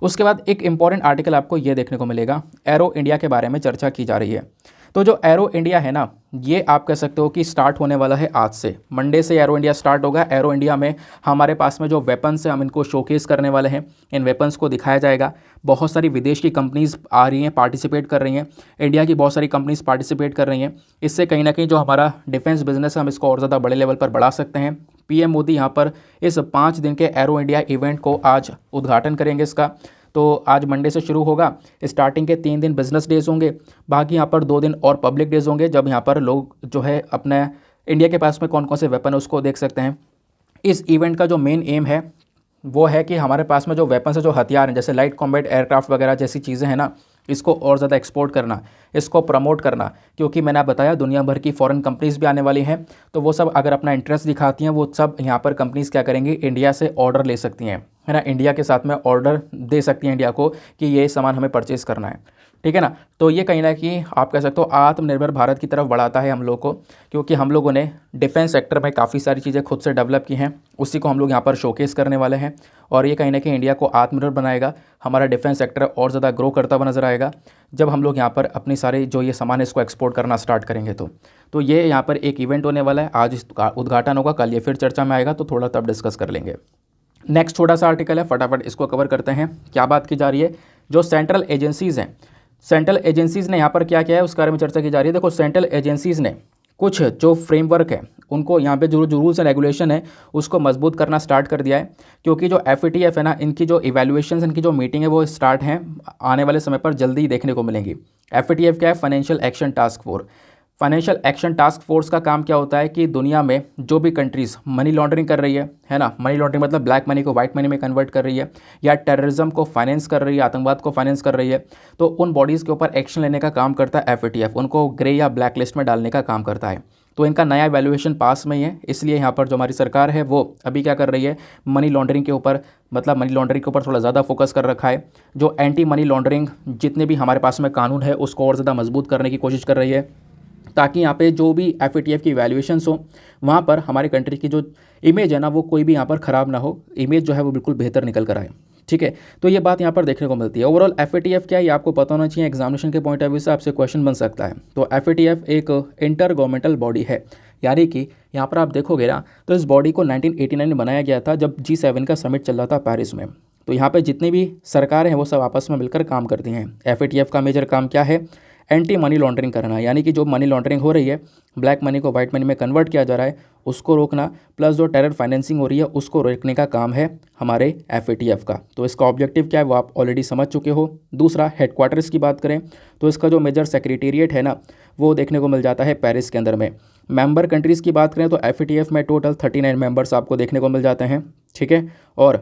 उसके बाद एक इंपॉर्टेंट आर्टिकल आपको ये देखने को मिलेगा, एरो इंडिया के बारे में चर्चा की जा रही है। तो जो एरो इंडिया है ना, ये आप कह सकते हो कि स्टार्ट होने वाला है आज से, मंडे से एरो इंडिया स्टार्ट होगा। एरो इंडिया में हमारे पास में जो वेपन्स हैं, हम इनको शोकेस करने वाले हैं, इन वेपन्स को दिखाया जाएगा। बहुत सारी विदेश की कंपनीज आ रही हैं, पार्टिसिपेट कर रही हैं, इंडिया की बहुत सारी कंपनीज पार्टिसिपेट कर रही हैं। इससे कहीं ना कहीं जो हमारा डिफेंस बिजनेस है, हम इसको और ज़्यादा बड़े लेवल पर बढ़ा सकते हैं। पीएम मोदी यहाँ पर इस 5 दिन के एरो इंडिया इवेंट को आज उद्घाटन करेंगे इसका। तो आज मंडे से शुरू होगा, स्टार्टिंग के 3 दिन बिजनेस डेज होंगे, बाकी यहाँ पर 2 दिन और पब्लिक डेज होंगे, जब यहाँ पर लोग जो है अपने इंडिया के पास में कौन कौन से वेपन है उसको देख सकते हैं। इस इवेंट का जो मेन एम है वो है कि हमारे पास में जो वेपन्स है, जो हथियार हैं, जैसे लाइट कॉम्बैट एयरक्राफ्ट वगैरह जैसी चीज़ें हैं ना, इसको और ज़्यादा एक्सपोर्ट करना, इसको प्रमोट करना। क्योंकि मैंने आप बताया दुनिया भर की फॉरेन कंपनीज़ भी आने वाली हैं, तो वो सब अगर अपना इंटरेस्ट दिखाती हैं, वो सब यहाँ पर कंपनीज़ क्या करेंगी, इंडिया से ऑर्डर ले सकती हैं, है ना, इंडिया के साथ में ऑर्डर दे सकती हैं इंडिया को कि ये सामान हमें परचेज़ करना है। ठीक है ना, तो ये कहीं ना कहीं आप कह सकते हो आत्मनिर्भर भारत की तरफ बढ़ाता है हम लोग को, क्योंकि हम लोगों ने डिफेंस सेक्टर में काफ़ी सारी चीज़ें खुद से डेवलप की हैं, उसी को हम लोग यहाँ पर शोकेस करने वाले हैं। और ये कहीं ना कहीं इंडिया को आत्मनिर्भर बनाएगा, हमारा डिफेंस सेक्टर और ज़्यादा ग्रो करता हुआ नजर आएगा जब हम लोग यहाँ पर अपनी सारी जो ये सामान है इसको एक्सपोर्ट करना स्टार्ट करेंगे। तो ये यहाँ पर एक इवेंट होने वाला है, आज इसका उद्घाटन होगा, कल ये फिर चर्चा में आएगा, तो थोड़ा तब डिस्कस कर लेंगे। नेक्स्ट छोटा सा आर्टिकल है, फटाफट इसको कवर करते हैं। क्या बात की जा रही है, जो सेंट्रल एजेंसीज़ हैं, सेंट्रल एजेंसीज़ ने यहाँ पर क्या किया है उसके बारे में चर्चा की जा रही है। देखो, सेंट्रल एजेंसीज़ ने कुछ जो फ्रेमवर्क है उनको यहाँ पे जो रूल्स एंड रेगुलेशन है उसको मजबूत करना स्टार्ट कर दिया है। क्योंकि जो FATF है ना, इनकी जो इवैल्यूएशंस, इनकी जो मीटिंग है वो स्टार्ट हैं, आने वाले समय पर जल्दी ही देखने को मिलेंगी। FATF क्या है, financial action task force. Financial action task force का काम क्या होता है कि दुनिया में जो भी कंट्रीज़ मनी लॉन्ड्रिंग कर रही है ना, मनी लॉन्ड्रिंग मतलब ब्लैक मनी को वाइट मनी में कन्वर्ट कर रही है, या टेररिज्म को फाइनेंस कर रही है, आतंकवाद को फाइनेंस कर रही है, तो उन बॉडीज़ के ऊपर एक्शन लेने का काम करता है FATF, उनको ग्रे या ब्लैक लिस्ट में डालने का काम करता है। तो इनका नया वैल्यूएशन पास में ही है, इसलिए यहाँ पर जो हमारी सरकार है वो अभी क्या कर रही है, मनी लॉन्ड्रिंग के ऊपर, मतलब मनी लॉन्ड्रिंग के ऊपर थोड़ा ज़्यादा फोकस कर रखा है। जो एंटी मनी लॉन्ड्रिंग जितने भी हमारे पास में कानून है उसको और ज़्यादा मजबूत करने की कोशिश कर रही है, ताकि यहाँ पे जो भी FATF की वैल्यूएशंस हो वहाँ पर हमारी कंट्री की जो इमेज है ना वो कोई भी यहाँ पर ख़राब ना हो, इमेज जो है वो बिल्कुल बेहतर निकल कर आए। ठीक है, तो ये बात यहाँ पर देखने को मिलती है। ओवरऑल FATF क्या है ये आपको पता होना चाहिए, एग्जामिनेशन के पॉइंट ऑफ व्यू से आपसे क्वेश्चन बन सकता है। तो FATF एक इंटर गवर्नमेंटल बॉडी है, यानी कि यहाँ पर आप देखोगे ना तो इस बॉडी को 1989 में बनाया गया था, जब G7 का समिट चल रहा था पेरिस में। तो यहाँ पे जितनी भी सरकारें हैं वो सब आपस में मिलकर काम करती हैं। FATF का मेजर काम क्या है, एंटी मनी लॉन्ड्रिंग करना, यानी कि जो मनी लॉन्ड्रिंग हो रही है, ब्लैक मनी को वाइट मनी में कन्वर्ट किया जा रहा है, उसको रोकना, प्लस जो टेरर फाइनेंसिंग हो रही है उसको रोकने का काम है हमारे FATF का। तो इसका ऑब्जेक्टिव क्या है वो आप ऑलरेडी समझ चुके हो। दूसरा, हेडक्वार्टर्स की बात करें तो इसका जो मेजर सेक्रेटेरिएट है ना वो देखने को मिल जाता है पेरिस के अंदर में। मेंबर कंट्रीज़ की बात करें तो FATF में टोटल 39 मेंबर्स आपको देखने को मिल जाते हैं। ठीक है, और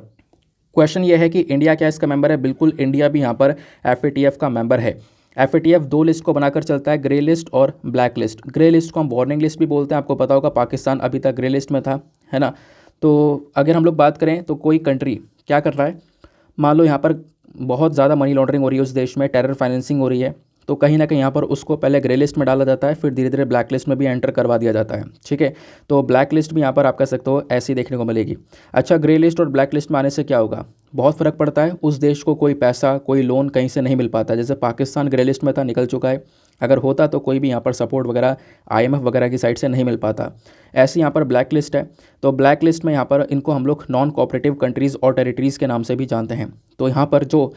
क्वेश्चन ये है कि इंडिया क्या इसका मेंबर है, बिल्कुल इंडिया भी यहाँ पर FATF का मेंबर है। FATF 2 लिस्ट को बनाकर चलता है, ग्रे लिस्ट और ब्लैक लिस्ट। ग्रे लिस्ट को हम वार्निंग लिस्ट भी बोलते हैं, आपको पता होगा पाकिस्तान अभी तक ग्रे लिस्ट में था, है ना। तो अगर हम लोग बात करें तो कोई कंट्री क्या कर रहा है, मान लो यहाँ पर बहुत ज़्यादा मनी लॉन्ड्रिंग हो रही है उस देश में, टेरर फाइनेंसिंग हो रही है, तो कहीं ना कहीं यहाँ पर उसको पहले ग्रे लिस्ट में डाला जाता है, फिर धीरे धीरे ब्लैक लिस्ट में भी एंटर करवा दिया जाता है। ठीक है, तो ब्लैक लिस्ट भी यहाँ पर आप कह सकते हो ऐसी देखने को मिलेगी। अच्छा, ग्रे लिस्ट और ब्लैक लिस्ट में आने से क्या होगा, बहुत फ़र्क पड़ता है। उस देश को कोई पैसा, कोई लोन कहीं से नहीं मिल पाता। जैसे पाकिस्तान ग्रे लिस्ट में था, निकल चुका है, अगर होता तो कोई भी यहाँ पर सपोर्ट वगैरह IMF वगैरह की साइड से नहीं मिल पाता। ऐसी यहाँ पर ब्लैक लिस्ट है। तो ब्लैक लिस्ट में यहाँ पर इनको हम लोग नॉन कोऑपरेटिव कंट्रीज़ और टेरिटरीज़ के नाम से भी जानते हैं। तो यहाँ पर जो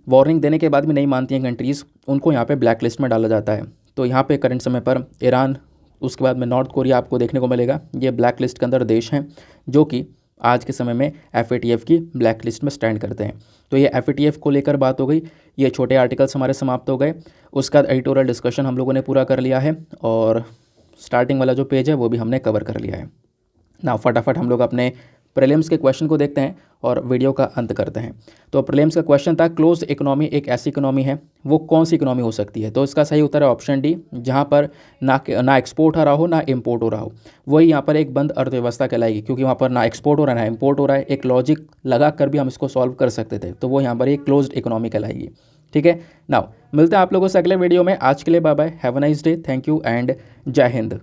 वार्निंग देने के बाद भी नहीं मानती हैं कंट्रीज़, उनको यहाँ पे ब्लैक लिस्ट में डाला जाता है। तो यहाँ पे करंट समय पर ईरान, उसके बाद में नॉर्थ कोरिया आपको देखने को मिलेगा। ये ब्लैक लिस्ट के अंदर देश हैं जो कि आज के समय में FATF की ब्लैक लिस्ट में स्टैंड करते हैं। तो ये FATF को लेकर बात हो गई। ये छोटे आर्टिकल्स हमारे समाप्त हो गए। उसका एडिटोरियल डिस्कशन हम लोगों ने पूरा कर लिया है और स्टार्टिंग वाला जो पेज है वो भी हमने कवर कर लिया है। ना फटाफट हम लोग अपने प्रीलिम्स के क्वेश्चन को देखते हैं और वीडियो का अंत करते हैं। तो प्रीलिम्स का क्वेश्चन था, क्लोज इकोनॉमी एक ऐसी इकोनॉमी है, वो कौन सी इकोनॉमी हो सकती है। तो इसका सही उत्तर है ऑप्शन डी, जहाँ पर ना एक्सपोर्ट हो रहा हो ना इम्पोर्ट हो रहा हो, वही यहाँ पर एक बंद अर्थव्यवस्था कहलाएगी, क्योंकि वहाँ पर ना एक्सपोर्ट हो रहा है ना इम्पोर्ट हो रहा है। एक लॉजिक लगा कर भी हम इसको सॉल्व कर सकते थे, तो वो यहाँ पर एक क्लोज्ड इकोनॉमी कहलाएगी। ठीक है, नाउ मिलते हैं आप लोगों से अगले वीडियो में। आज के लिए bye bye, have a nice day, thank you and जय हिंद।